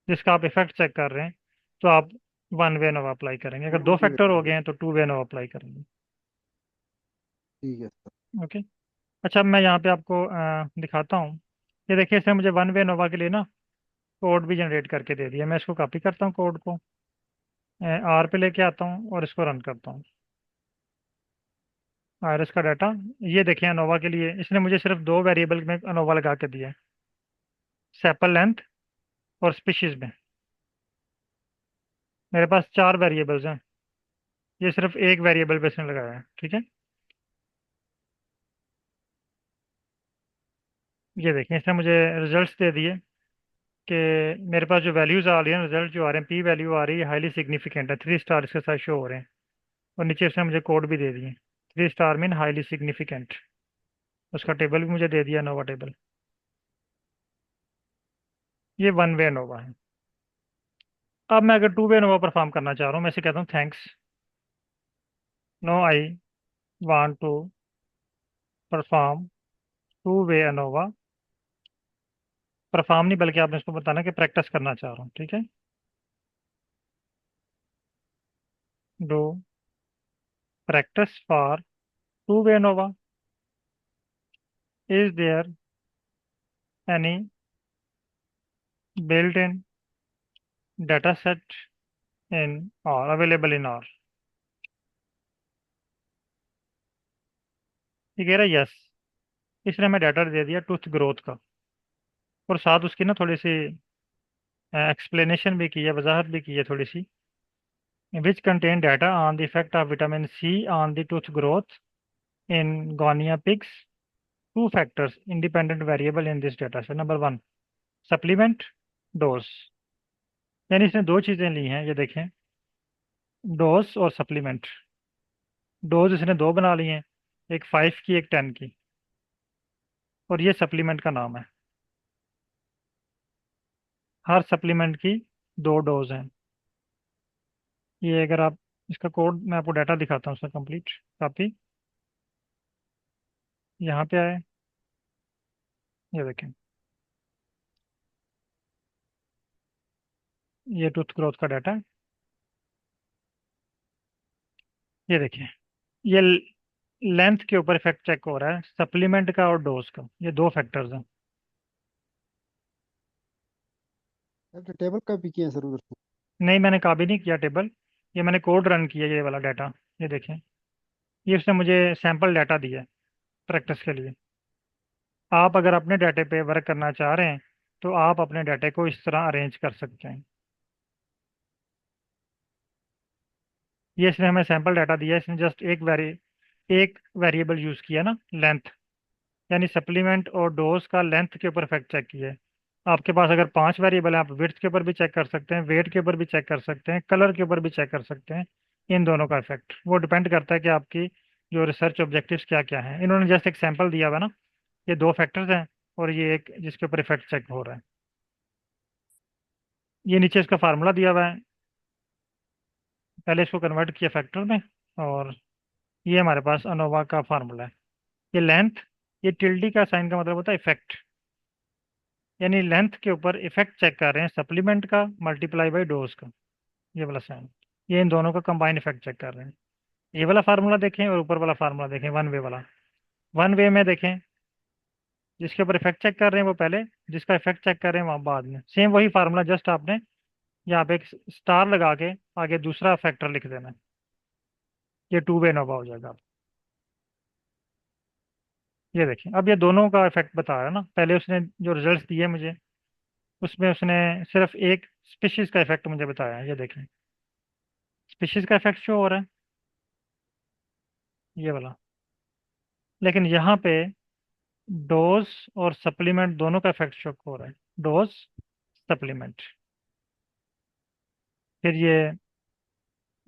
जिसका आप इफेक्ट चेक कर रहे हैं, तो आप वन वे नोवा अप्लाई करेंगे। अगर दो ठीक है फैक्टर हो गए हैं तो टू वे नोवा अप्लाई करेंगे। ठीक है सर। ओके। अच्छा, अब मैं यहाँ पे आपको दिखाता हूँ। ये देखिए, इसने मुझे वन वे नोवा के लिए ना कोड भी जनरेट करके दे दिया। मैं इसको कॉपी करता हूँ कोड को, आर पे लेके आता हूँ और इसको रन करता हूँ। आयरस का डाटा, ये देखिए अनोवा के लिए इसने मुझे सिर्फ दो वेरिएबल में अनोवा लगा के दिया है, सेपल लेंथ और स्पीशीज में। मेरे पास चार वेरिएबल्स हैं, ये सिर्फ एक वेरिएबल पे इसने लगाया है। ठीक है, ये देखिए इसने मुझे रिजल्ट्स दे दिए कि मेरे पास जो वैल्यूज आ रही हैं, रिजल्ट जो आ रहे हैं, पी वैल्यू आ रही है हाईली सिग्निफिकेंट है, 3 स्टार इसके साथ शो हो रहे हैं। और नीचे इसने मुझे कोड भी दे दिए, 3 स्टार मीन हाईली सिग्निफिकेंट। उसका टेबल भी मुझे दे दिया, नोवा टेबल। ये वन वे नोवा है। अब मैं अगर टू वे नोवा परफॉर्म करना चाह रहा हूँ, मैं इसे कहता हूँ thanks, no I want to perform two way ANOVA. Perform नहीं, बल्कि आपने इसको बताना कि प्रैक्टिस करना चाह रहा हूँ। ठीक है, do practice for two way ANOVA, is there any built in data set in or available in or। ये कह रहा है यस, इसने हमें डाटा दे दिया टूथ ग्रोथ का, और साथ उसकी ना थोड़ी सी एक्सप्लेनेशन भी की है, वजाहत भी की है थोड़ी सी। Which contain data on the effect of vitamin C on the tooth growth in guinea pigs. Two factors independent variable in this data set. Number one, supplement dose, यानी इसने दो चीज़ें ली हैं, ये देखें, डोज और सप्लीमेंट। डोज इसने दो बना ली हैं, एक 5 की एक 10 की, और ये सप्लीमेंट का नाम है। हर सप्लीमेंट की दो डोज हैं। ये अगर आप इसका कोड, मैं आपको डाटा दिखाता हूँ उसका कंप्लीट कॉपी। यहाँ पे आए, ये देखें, ये टूथ ग्रोथ का डाटा है। ये देखें, ये लेंथ के ऊपर इफेक्ट चेक हो रहा है, सप्लीमेंट का और डोज का, ये दो फैक्टर्स हैं। आपने टेबल कॉपी किए हैं सर उधर से? नहीं, मैंने कॉपी नहीं किया टेबल, ये मैंने कोड रन किया, ये वाला डाटा। ये देखें, ये उसने मुझे सैंपल डाटा दिया है प्रैक्टिस के लिए। आप अगर अपने डाटे पे वर्क करना चाह रहे हैं तो आप अपने डाटे को इस तरह अरेंज कर सकते हैं। ये इसने हमें सैंपल डाटा दिया है, इसने जस्ट एक वेरिएबल यूज़ किया ना, लेंथ, यानी सप्लीमेंट और डोज का लेंथ के ऊपर इफेक्ट चेक किया है। आपके पास अगर 5 वेरिएबल है, आप विड्थ के ऊपर भी चेक कर सकते हैं, वेट के ऊपर भी चेक कर सकते हैं, कलर के ऊपर भी चेक कर सकते हैं। इन दोनों का इफेक्ट वो डिपेंड करता है कि आपकी जो रिसर्च ऑब्जेक्टिव्स क्या क्या हैं। इन्होंने जस्ट एक सैंपल दिया हुआ है ना, ये दो फैक्टर्स हैं और ये एक जिसके ऊपर इफेक्ट चेक हो रहा है। ये नीचे इसका फार्मूला दिया हुआ है, पहले इसको कन्वर्ट किया फैक्टर में, और ये हमारे पास अनोवा का फार्मूला है। ये लेंथ, ये टिल्डी का साइन का मतलब होता है इफेक्ट, यानी लेंथ के ऊपर इफेक्ट चेक कर रहे हैं सप्लीमेंट का मल्टीप्लाई बाई डोज का, ये वाला साइन, ये इन दोनों का कंबाइन इफेक्ट चेक कर रहे हैं। ये वाला फार्मूला देखें और ऊपर वाला फार्मूला देखें, वन वे वाला। वन वे में देखें, जिसके ऊपर इफेक्ट चेक कर रहे हैं वो पहले, जिसका इफेक्ट चेक कर रहे हैं वहाँ बाद में। सेम वही फार्मूला, जस्ट आपने यहाँ पे एक स्टार लगा के आगे दूसरा फैक्टर लिख देना है, ये टू वे नोवा हो जाएगा। ये देखिए, अब ये दोनों का इफेक्ट बता रहा है ना। पहले उसने जो रिजल्ट्स दिए मुझे, उसमें उसने सिर्फ एक स्पीशीज का इफेक्ट मुझे बताया है। ये देखें, स्पीशीज का इफेक्ट शो हो रहा है, ये वाला। लेकिन यहाँ पे डोज और सप्लीमेंट दोनों का इफेक्ट शो हो रहा है, डोज सप्लीमेंट। फिर ये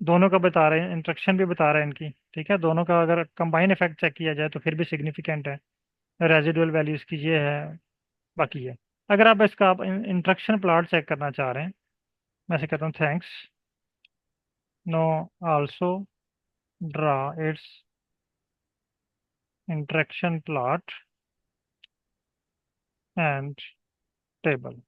दोनों का बता रहे हैं, इंट्रक्शन भी बता रहे हैं इनकी, ठीक है। दोनों का अगर कंबाइन इफेक्ट चेक किया जाए तो फिर भी सिग्निफिकेंट है। रेजिडुअल वैल्यूज की ये है, बाकी है। अगर आप इसका आप इंट्रक्शन प्लॉट चेक करना चाह रहे हैं, मैं से कहता हूँ thanks, no also draw its interaction plot and table.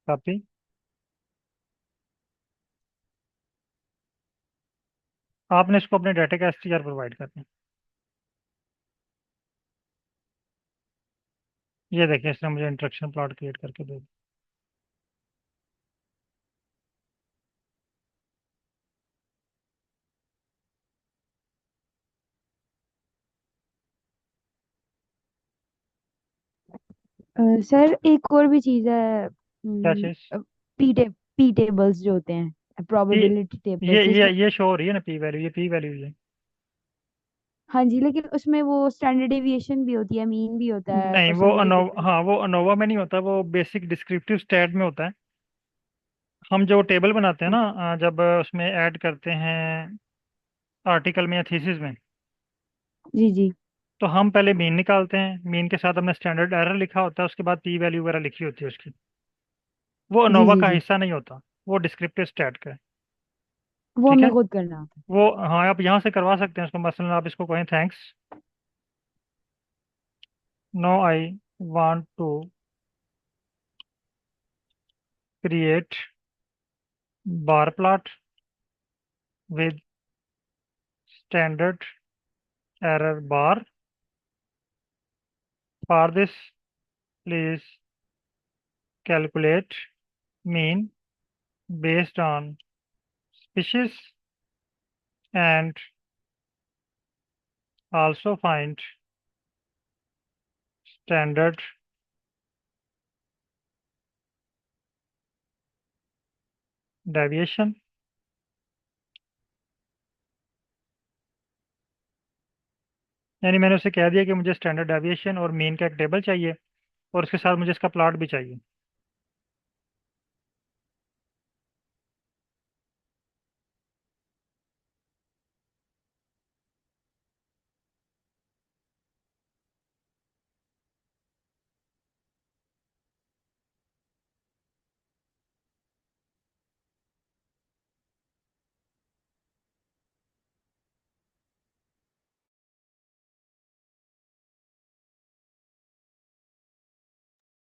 Copy. आपने इसको अपने डाटा का एसटीआर प्रोवाइड करना है। ये देखिए, इसने मुझे इंट्रक्शन प्लॉट क्रिएट करके दे दिया। सर एक और भी चीज है, क्या चीज? पी टेबल्स जो होते हैं, ये प्रोबेबिलिटी ये टेबल्स, ये उसमें। ये शो हो रही है ना पी वैल्यू, ये पी वैल्यू है। हाँ जी, लेकिन उसमें वो स्टैंडर्ड डेविएशन भी होती है, मीन भी होता है, नहीं, वो परसेंटेज अनोवा, डिफरेंस। हाँ वो अनोवा में नहीं होता, वो बेसिक डिस्क्रिप्टिव स्टैट में होता है। हम जो टेबल बनाते हैं ना, जब उसमें ऐड करते हैं आर्टिकल में या थीसिस में, जी जी तो हम पहले मीन निकालते हैं। मीन के साथ हमने स्टैंडर्ड एरर लिखा होता है, उसके बाद पी वैल्यू वगैरह लिखी होती है उसकी। वो जी अनोवा जी का जी। हिस्सा नहीं होता, वो डिस्क्रिप्टिव स्टैट का है। वो ठीक हमें है, खुद करना होता है। वो हाँ आप यहाँ से करवा सकते हैं उसको। मसलन आप इसको कहें thanks, no I want to create bar plot with standard error bar. For this please calculate mean based on species and also find standard deviation। यानी मैंने उसे कह दिया कि मुझे स्टैंडर्ड डेविएशन और मीन का एक टेबल चाहिए, और उसके साथ मुझे इसका प्लॉट भी चाहिए।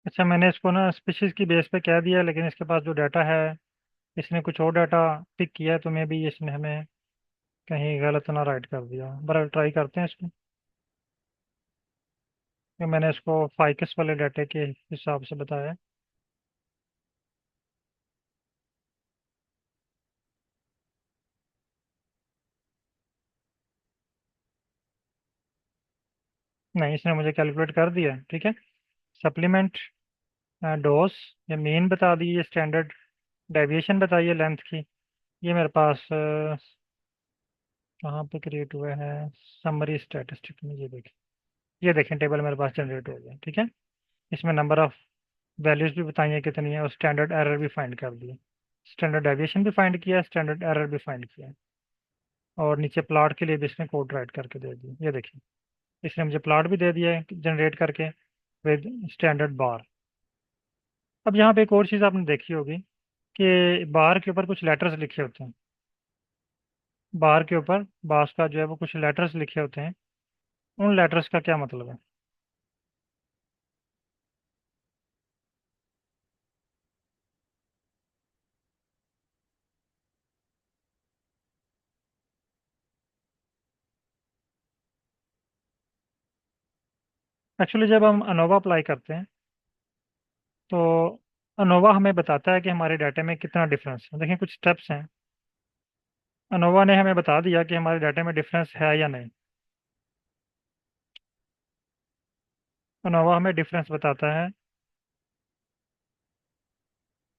अच्छा, मैंने इसको ना स्पीशीज की बेस पे कह दिया, लेकिन इसके पास जो डाटा है, इसने कुछ और डाटा पिक किया है, तो मे भी इसने हमें कहीं गलत ना राइट कर दिया। बराबर ट्राई करते हैं इसको, कि मैंने इसको फाइकस वाले डाटे के हिसाब से बताया है। नहीं, इसने मुझे कैलकुलेट कर दिया है, ठीक है। सप्लीमेंट, डोज, ये मीन बता दी, ये स्टैंडर्ड डेविएशन बताइए लेंथ की। ये मेरे पास कहाँ पे क्रिएट हुआ है, समरी स्टैटिस्टिक में। ये देखें टेबल मेरे पास जनरेट हो गया, ठीक है। इसमें नंबर ऑफ वैल्यूज भी बताई हैं कितनी है, और स्टैंडर्ड एरर भी फाइंड कर दिया। स्टैंडर्ड डेविएशन भी फाइंड किया, स्टैंडर्ड एरर भी फाइंड किया, और नीचे प्लॉट के लिए भी इसने कोड राइट करके दे दिया। ये देखिए, इसने मुझे प्लॉट भी दे दिया है जनरेट करके विद स्टैंडर्ड बार। अब यहाँ पे एक और चीज़ आपने देखी होगी कि बार के ऊपर कुछ लेटर्स लिखे होते हैं। बार के ऊपर बास का जो है वो कुछ लेटर्स लिखे होते हैं। उन लेटर्स का क्या मतलब है? एक्चुअली जब हम अनोवा अप्लाई करते हैं तो अनोवा हमें बताता है कि हमारे डाटा में कितना डिफरेंस है। देखिए कुछ स्टेप्स हैं। अनोवा ने हमें बता दिया कि हमारे डाटा में डिफरेंस है या नहीं। अनोवा हमें डिफरेंस बताता है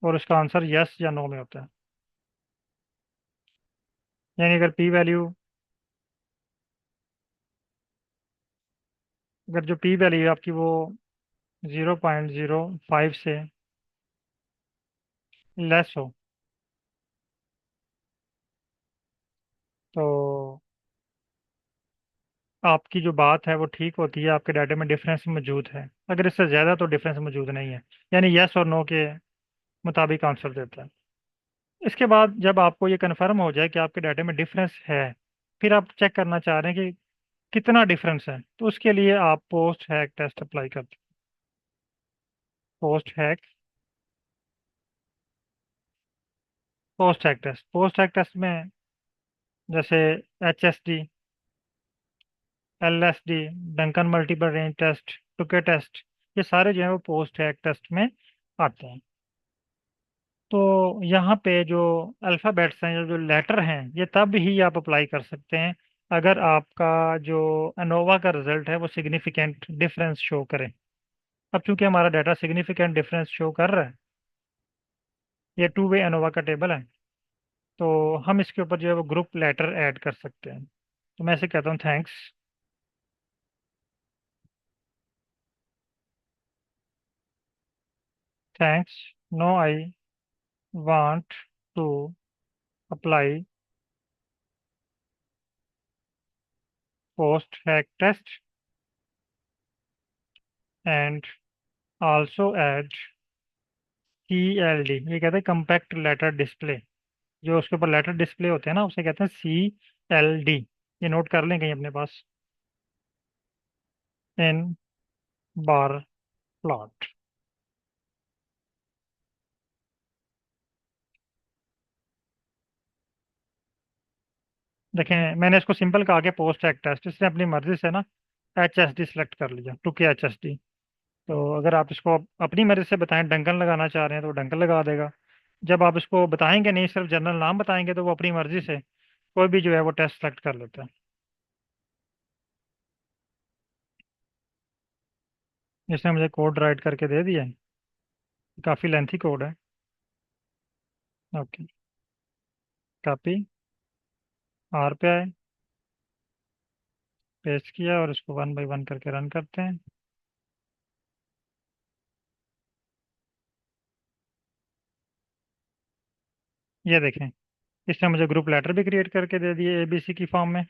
और उसका आंसर यस या नो में होता है। यानी अगर पी वैल्यू, अगर जो पी वैल्यू है आपकी वो 0.05 से लेस हो तो आपकी जो बात है वो ठीक होती है, आपके डाटा में डिफरेंस मौजूद है। अगर इससे ज़्यादा तो डिफरेंस मौजूद नहीं है, यानी यस और नो के मुताबिक आंसर देता है। इसके बाद जब आपको ये कन्फर्म हो जाए कि आपके डाटा में डिफरेंस है, फिर आप चेक करना चाह रहे हैं कि कितना डिफरेंस है, तो उसके लिए आप पोस्ट हैक टेस्ट अप्लाई करते हैं। Post hoc post hoc test में जैसे HSD, LSD, Duncan multiple range test, Tukey test, ये सारे जो है वो पोस्ट हैक टेस्ट में आते हैं। तो यहाँ पे जो अल्फ़ाबेट्स हैं, जो लेटर हैं, ये तब ही आप अप्लाई कर सकते हैं अगर आपका जो अनोवा का रिजल्ट है वो सिग्निफिकेंट डिफरेंस शो करे। अब चूंकि हमारा डाटा सिग्निफिकेंट डिफरेंस शो कर रहा है, ये टू वे अनोवा का टेबल है, तो हम इसके ऊपर जो है वो ग्रुप लेटर ऐड कर सकते हैं। तो मैं ऐसे कहता हूँ, thanks, thanks, no I want to apply post hoc test and also add CLD। ये कहते हैं कंपैक्ट लेटर डिस्प्ले। जो उसके ऊपर लेटर डिस्प्ले होते हैं ना, उसे कहते हैं CLD। ये नोट कर लें कहीं अपने पास, इन बार प्लॉट। देखें मैंने इसको सिंपल कहा कि पोस्ट हैक टेस्ट, इसने अपनी मर्जी से ना HSD सेलेक्ट कर लिया, टू के HSD। तो अगर आप इसको अपनी मर्जी से बताएं, डंकन लगाना चाह रहे हैं तो डंकन लगा देगा। जब आप इसको बताएंगे नहीं, सिर्फ जनरल नाम बताएंगे, तो वो अपनी मर्जी से कोई भी जो है वो टेस्ट सेलेक्ट कर लेता है। इसने मुझे कोड राइट करके दे दिया है, काफ़ी लेंथी कोड है। ओके, कॉपी, R पे आए, पेस्ट किया और इसको 1 बाई 1 करके रन करते हैं। ये देखें, इसने मुझे ग्रुप लेटर भी क्रिएट करके दे दिए ABC की फॉर्म में।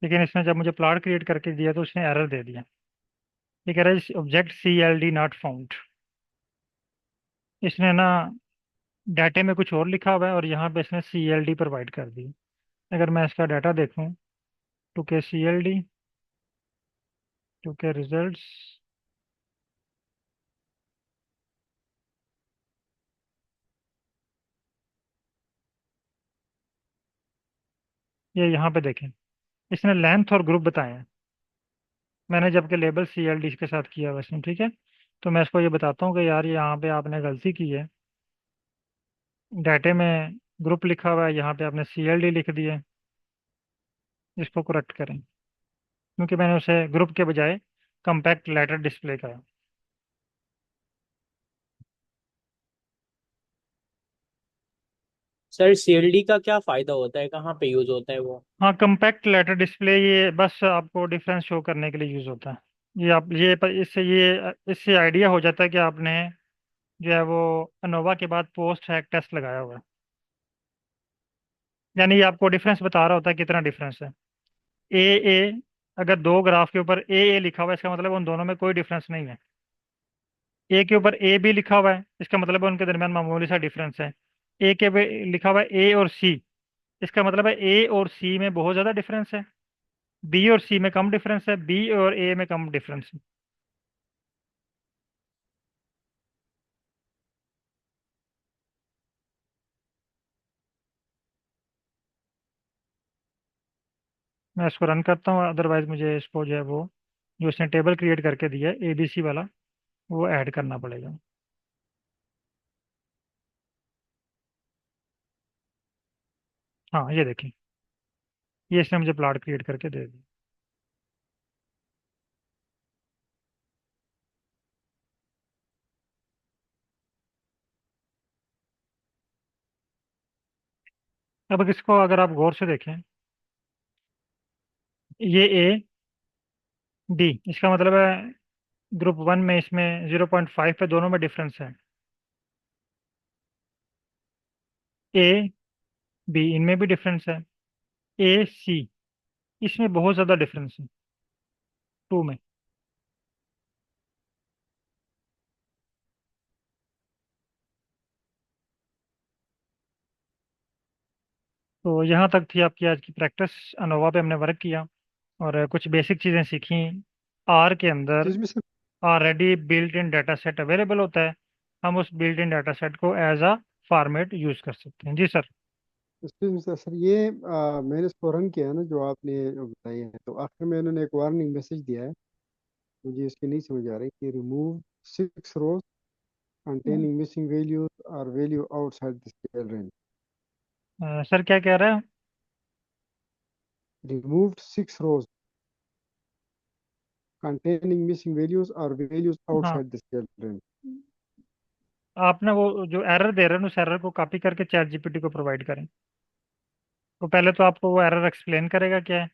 लेकिन इसने जब मुझे प्लॉट क्रिएट करके दिया तो उसने एरर दे दिया। ये कह रहा है ऑब्जेक्ट CLD नॉट फाउंड। इसने ना डाटे में कुछ और लिखा हुआ है और यहाँ पे इसने CLD प्रोवाइड कर दी। अगर मैं इसका डाटा देखूँ, टू के CLD, टू के रिजल्ट, ये यहाँ पे देखें, इसने लेंथ और ग्रुप बताए हैं। मैंने जबकि लेबल CLD के साथ किया हुआ इसने, ठीक है। तो मैं इसको ये बताता हूँ कि यार यहाँ पे आपने गलती की है, डाटे में ग्रुप लिखा हुआ है, यहाँ पे आपने CLD लिख दिया। इसको करेक्ट करें, क्योंकि मैंने उसे ग्रुप के बजाय कम्पैक्ट लेटर डिस्प्ले करा। सर सीएलडी का क्या फायदा होता है, कहाँ पे यूज होता है वो? हाँ, कम्पैक्ट लेटर डिस्प्ले ये बस आपको डिफरेंस शो करने के लिए यूज़ होता है। ये आप इससे आइडिया हो जाता है कि आपने जो है वो अनोवा के बाद पोस्ट हैक टेस्ट लगाया हुआ है। यानी ये आपको डिफरेंस बता रहा होता है कितना डिफरेंस है। ए ए, अगर दो ग्राफ के ऊपर ए लिखा हुआ है इसका मतलब उन दोनों में कोई डिफरेंस नहीं है। ए के ऊपर ए भी लिखा हुआ है इसका मतलब है उनके दरमियान मामूली सा डिफरेंस है। ए के पे लिखा हुआ है ए और सी, इसका मतलब है ए और सी में बहुत ज़्यादा डिफरेंस है। बी और सी में कम डिफरेंस है, बी और ए में कम डिफरेंस है। मैं इसको रन करता हूँ, अदरवाइज मुझे इसको जो है वो जो उसने टेबल क्रिएट करके दिया है एबीसी वाला वो ऐड करना पड़ेगा। हाँ ये देखिए, ये इसने मुझे प्लॉट क्रिएट करके दे दिया। अब इसको अगर आप गौर से देखें, ये ए डी, इसका मतलब है ग्रुप वन में इसमें 0.5 पे दोनों में डिफरेंस है। ए बी इनमें भी डिफरेंस है। ए सी इसमें बहुत ज़्यादा डिफरेंस है, टू में। तो यहाँ तक थी आपकी आज की प्रैक्टिस। अनोवा पे हमने वर्क किया और कुछ बेसिक चीज़ें सीखी। आर के अंदर इसमें sir already built in data set available होता है, हम उस बिल्ट इन डाटा सेट को एज अ फॉर्मेट यूज़ कर सकते हैं। जी सर। सर ये मैंने इसको रन किया है ना जो आपने जो बताई है, तो आखिर में उन्होंने एक वार्निंग मैसेज दिया है। मुझे इसकी नहीं समझ आ रही कि remove 6 rows containing missing values or value outside the scale range. Sir क्या कह रहा है? Removed 6 rows containing missing values or values हाँ, outside the scale range. आपने वो जो एरर दे रहे हैं उस एरर को कॉपी करके चैट जीपीटी को प्रोवाइड करें। तो पहले तो आपको वो एरर एक्सप्लेन करेगा क्या है,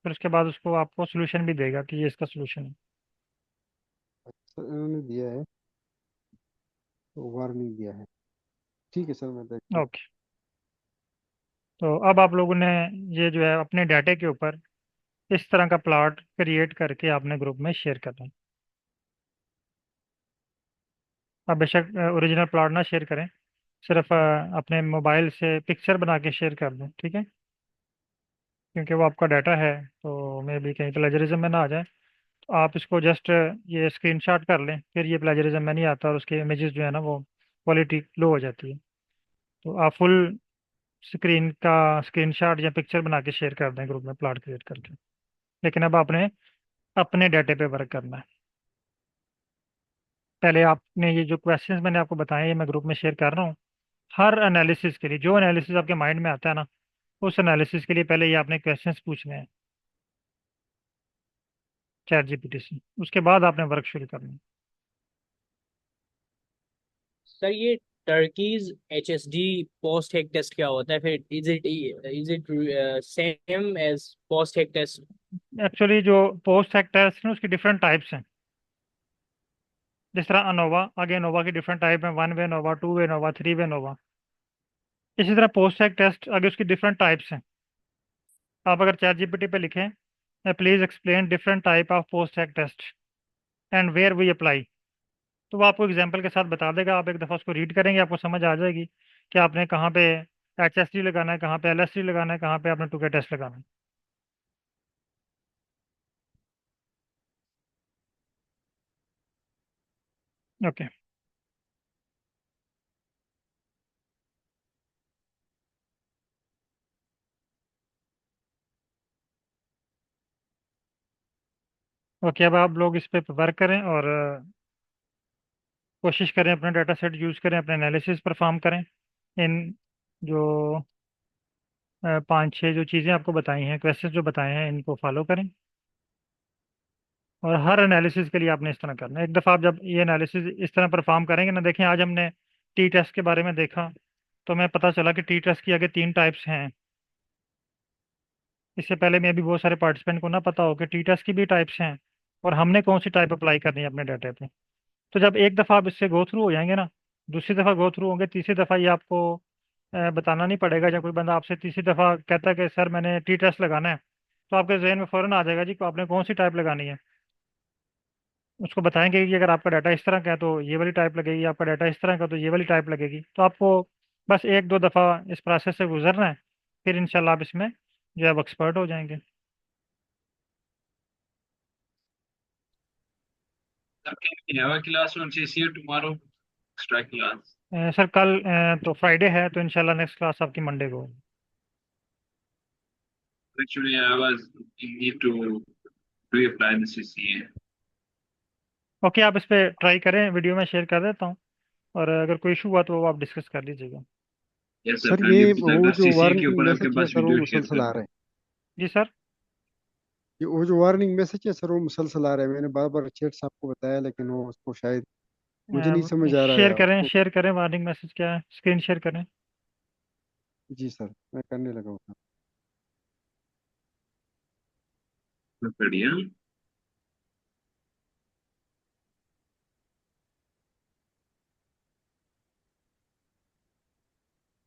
फिर उसके बाद उसको आपको सोल्यूशन भी देगा कि ये इसका सोल्यूशन है। सर इन्होंने दिया है, तो वार्निंग दिया है। ठीक है सर, मैं देखता हूँ। ओके, तो अब आप लोगों ने ये जो है अपने डाटे के ऊपर इस तरह का प्लॉट क्रिएट करके आपने ग्रुप में शेयर करना है। आप बेशक ओरिजिनल प्लॉट ना शेयर करें, सिर्फ अपने मोबाइल से पिक्चर बना के शेयर कर दें, ठीक है? क्योंकि वो आपका डाटा है तो मे भी कहीं प्लेजरिज्म में ना आ जाए। तो आप इसको जस्ट ये स्क्रीनशॉट कर लें, फिर ये प्लेजरिज्म में नहीं आता और उसके इमेजेस जो है ना वो क्वालिटी लो हो जाती है। तो आप फुल स्क्रीन का स्क्रीनशॉट या पिक्चर बना के शेयर कर दें ग्रुप में प्लॉट क्रिएट करके। लेकिन अब आपने अपने डाटे पे वर्क करना है। पहले आपने ये जो क्वेश्चंस मैंने आपको बताए ये मैं ग्रुप में शेयर कर रहा हूँ। हर एनालिसिस के लिए जो एनालिसिस आपके माइंड में आता है ना, उस एनालिसिस के लिए पहले ये आपने क्वेश्चंस पूछने हैं चैट जीपीटी से, उसके बाद आपने वर्क शुरू करना है। सर ये Tukey's HSD post hoc test क्या होता है फिर? Is it same as post hoc test? Actually जो पोस्ट सेक्टर्स हैं उसकी डिफरेंट टाइप्स हैं। जिस तरह अनोवा, आगे नोवा की डिफरेंट टाइप है, वन वे नोवा, टू वे नोवा, थ्री वे नोवा। इसी तरह पोस्ट सेक टेस्ट आगे उसकी डिफरेंट टाइप्स हैं। आप अगर चैट जीपीटी पे लिखें please explain different type of post hoc test and where we apply, तो वो आपको एग्जाम्पल के साथ बता देगा। आप एक दफ़ा उसको रीड करेंगे आपको समझ आ जाएगी कि आपने कहाँ पे HSD लगाना है, कहाँ पे LSD लगाना है, कहाँ पे आपने टू के टेस्ट लगाना है। ओके। ओके, अब आप लोग इस पे वर्क करें और कोशिश करें अपना डाटा सेट यूज़ करें, अपने एनालिसिस परफॉर्म करें। इन जो पांच छः जो चीज़ें आपको बताई हैं, क्वेश्चन जो बताए हैं, इनको फॉलो करें। और हर एनालिसिस के लिए आपने इस तरह करना है। एक दफ़ा आप जब ये एनालिसिस इस तरह परफॉर्म करेंगे ना, देखें आज हमने टी टेस्ट के बारे में देखा तो हमें पता चला कि टी टेस्ट की आगे 3 टाइप्स हैं। इससे पहले में भी बहुत सारे पार्टिसिपेंट को ना पता हो कि टी टेस्ट की भी टाइप्स हैं और हमने कौन सी टाइप अप्लाई करनी है अपने डाटा पे। तो जब एक दफ़ा आप इससे गो थ्रू हो जाएंगे ना, दूसरी दफ़ा गो थ्रू होंगे, तीसरी दफ़ा ये आपको बताना नहीं पड़ेगा। जब कोई बंदा आपसे तीसरी दफ़ा कहता है कि सर मैंने टी टेस्ट लगाना है, तो आपके जहन में फ़ौरन आ जाएगा जी कि आपने कौन सी टाइप लगानी है। उसको बताएंगे कि अगर आपका डाटा इस तरह का है तो ये वाली टाइप लगेगी, आपका डाटा इस तरह का तो ये वाली टाइप लगेगी। तो आपको बस एक दो दफ़ा इस प्रोसेस से गुजरना है, फिर इंशाल्लाह आप इसमें जो है एक्सपर्ट हो जाएंगे। Sir can we have a class on CCA tomorrow, extra class? Sir कल तो फ्राइडे है, तो इंशाल्लाह नेक्स्ट क्लास आपकी मंडे को होगी। Actually, I was need to reapply the CCA. Okay, आप इस पर ट्राई करें, वीडियो में शेयर कर देता हूँ, और अगर कोई इशू हुआ तो वो आप डिस्कस कर लीजिएगा। यस सर, सर काइंडली ये प्लीज, वो अगर जो सीसीए के वार्निंग ऊपर आपके मैसेज है पास सर वो वीडियो शेयर मुसलसल कर आ दो। रहे हैं। जी सर। ये वो जो वार्निंग मैसेज है सर वो मुसलसल आ रहे हैं। मैंने बार बार चेट साहब को बताया लेकिन वो उसको शायद मुझे नहीं समझ आ रहा है आपको। शेयर करें, वार्निंग मैसेज क्या है, स्क्रीन शेयर करें। जी सर, मैं करने लगा हूँ। बढ़िया।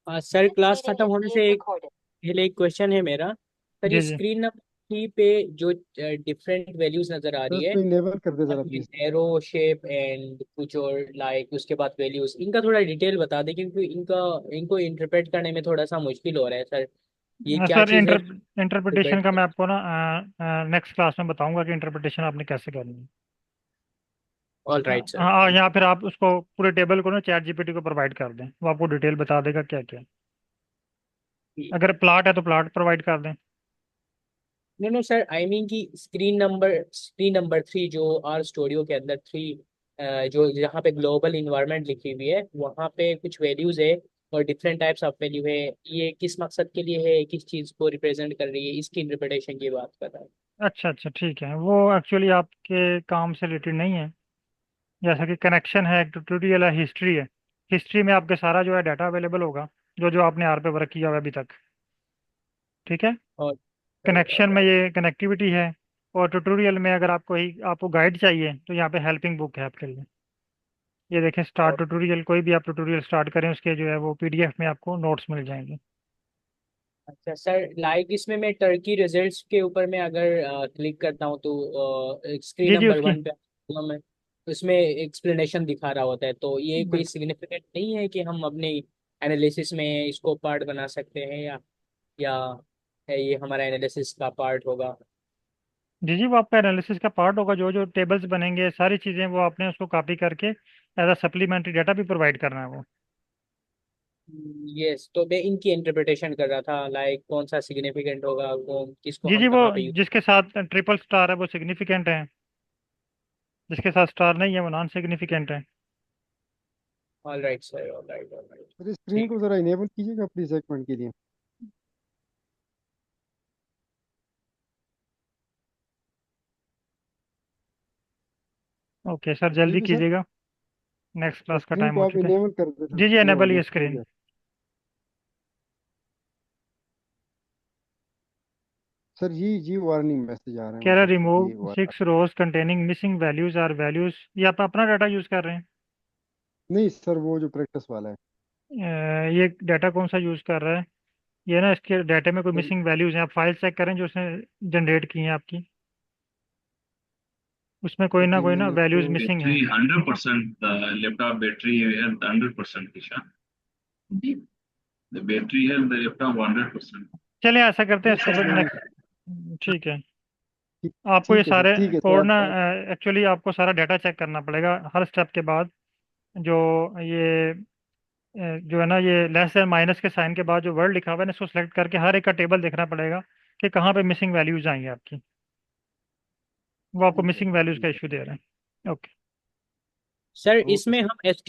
सर क्लास खत्म होने से एक पहले एक क्वेश्चन है मेरा। सर ये जी जी। स्क्रीन नंबर 3 पे जो डिफरेंट वैल्यूज नजर आ सर रही है, इसको इनेबल कर दे जरा प्लीज। एरो शेप एंड कुछ और लाइक उसके बाद वैल्यूज, इनका थोड़ा डिटेल बता दें क्योंकि इनका इनको इंटरप्रेट करने में थोड़ा सा मुश्किल हो रहा है सर। ये क्या सर चीज़ है? इंटरप्रिटेशन का मैं आपको ना नेक्स्ट क्लास में बताऊंगा कि इंटरप्रिटेशन आपने कैसे करनी है। ऑल हाँ राइट सर। हाँ, या फिर आप उसको पूरे टेबल को ना चैट जीपीटी को प्रोवाइड कर दें, वो आपको डिटेल बता देगा क्या क्या। अगर प्लाट है तो प्लाट प्रोवाइड कर दें। No no sir, I mean कि स्क्रीन नंबर 3 जो आर स्टूडियो के अंदर 3, जो जहाँ पे ग्लोबल इन्वायरमेंट लिखी हुई है वहाँ पे कुछ वैल्यूज है और डिफरेंट टाइप्स ऑफ वैल्यू है। ये किस मकसद के लिए है, किस चीज को रिप्रेजेंट कर रही है, इसकी इंटरप्रिटेशन की बात कर रहा है। अच्छा अच्छा, ठीक है, वो एक्चुअली आपके काम से रिलेटेड नहीं है। जैसा कि कनेक्शन है, एक ट्यूटोरियल है, हिस्ट्री है। हिस्ट्री में आपके सारा जो है डाटा अवेलेबल होगा, जो जो आपने आर पे वर्क किया हुआ है अभी तक। ठीक है। और राइट कनेक्शन और में राइट। ये कनेक्टिविटी है। और ट्यूटोरियल में अगर आपको गाइड चाहिए तो यहाँ पे हेल्पिंग बुक है आपके लिए। ये देखें, स्टार्ट और ट्यूटोरियल, कोई भी आप ट्यूटोरियल स्टार्ट करें उसके जो है वो पीडीएफ में आपको नोट्स मिल जाएंगे। अच्छा सर, लाइक इसमें मैं टर्की रिजल्ट्स के ऊपर में अगर क्लिक करता हूँ तो स्क्रीन जी जी, नंबर उसकी 1 पे मैं उसमें एक्सप्लेनेशन दिखा रहा होता है, तो ये कोई बिल्कुल। सिग्निफिकेंट नहीं है कि हम अपने एनालिसिस में इसको पार्ट बना सकते हैं, या है ये हमारा एनालिसिस का पार्ट होगा? जी जी, वो आपका एनालिसिस का पार्ट होगा। जो जो टेबल्स बनेंगे, सारी चीज़ें वो आपने उसको कॉपी करके एज अ सप्लीमेंट्री डाटा भी प्रोवाइड करना है वो। यस, तो मैं इनकी इंटरप्रिटेशन कर रहा था, लाइक कौन सा सिग्निफिकेंट होगा, कौन किसको जी हम जी, वो कहाँ पे यूज। जिसके साथ ट्रिपल स्टार है वो सिग्निफिकेंट है, जिसके साथ स्टार नहीं है वो नॉन सिग्निफिकेंट है। All right sir, all right all right. Sir screen ठीक। को जरा इनेबल कीजिएगा प्लीज एक मिनट के लिए। ओके सर, जी जल्दी भी सर, कीजिएगा, नेक्स्ट क्लास का स्क्रीन टाइम को हो आप चुका है। इनेबल कर दे सर। जी जी, ये हो एनेबल गया ये हो स्क्रीन। गया। सर जी वार्निंग मैसेज आ रहे हैं कह रहा मुझे। रिमूव ये वाला 6 rows containing missing values are values. ये आप अपना डाटा यूज कर रहे हैं? नहीं सर, वो जो प्रैक्टिस वाला है। ये डाटा कौन सा यूज कर रहा है? ये ना, इसके डाटा में कोई सर मिसिंग वैल्यूज हैं, आप फाइल चेक करें जो उसने जनरेट की हैं आपकी, उसमें जी कोई ना मैंने वैल्यूज इसको मिसिंग बैटरी हैं। 100%, लैपटॉप बैटरी है 100%, Isha. The battery health, the laptop 100%. चलिए ऐसा करते हैं, जी इसको सर फिर मैं नेक्स्ट। ठीक है। ठीक आपको ये ठीक है सर, सारे ठीक है सर कोड आप ना, एक्चुअली आपको सारा डाटा चेक करना पड़ेगा हर स्टेप के बाद। जो ये जो है ना, ये लेस देन माइनस के साइन के बाद जो वर्ड लिखा हुआ है ना, इसको सेलेक्ट करके हर एक का टेबल देखना पड़ेगा कि कहाँ पे मिसिंग वैल्यूज आई हैं आपकी। वो आपको ठीक है मिसिंग सर, वैल्यूज ठीक का है। इशू दे रहे हैं। ओके। सर ओके इसमें सर। हम एस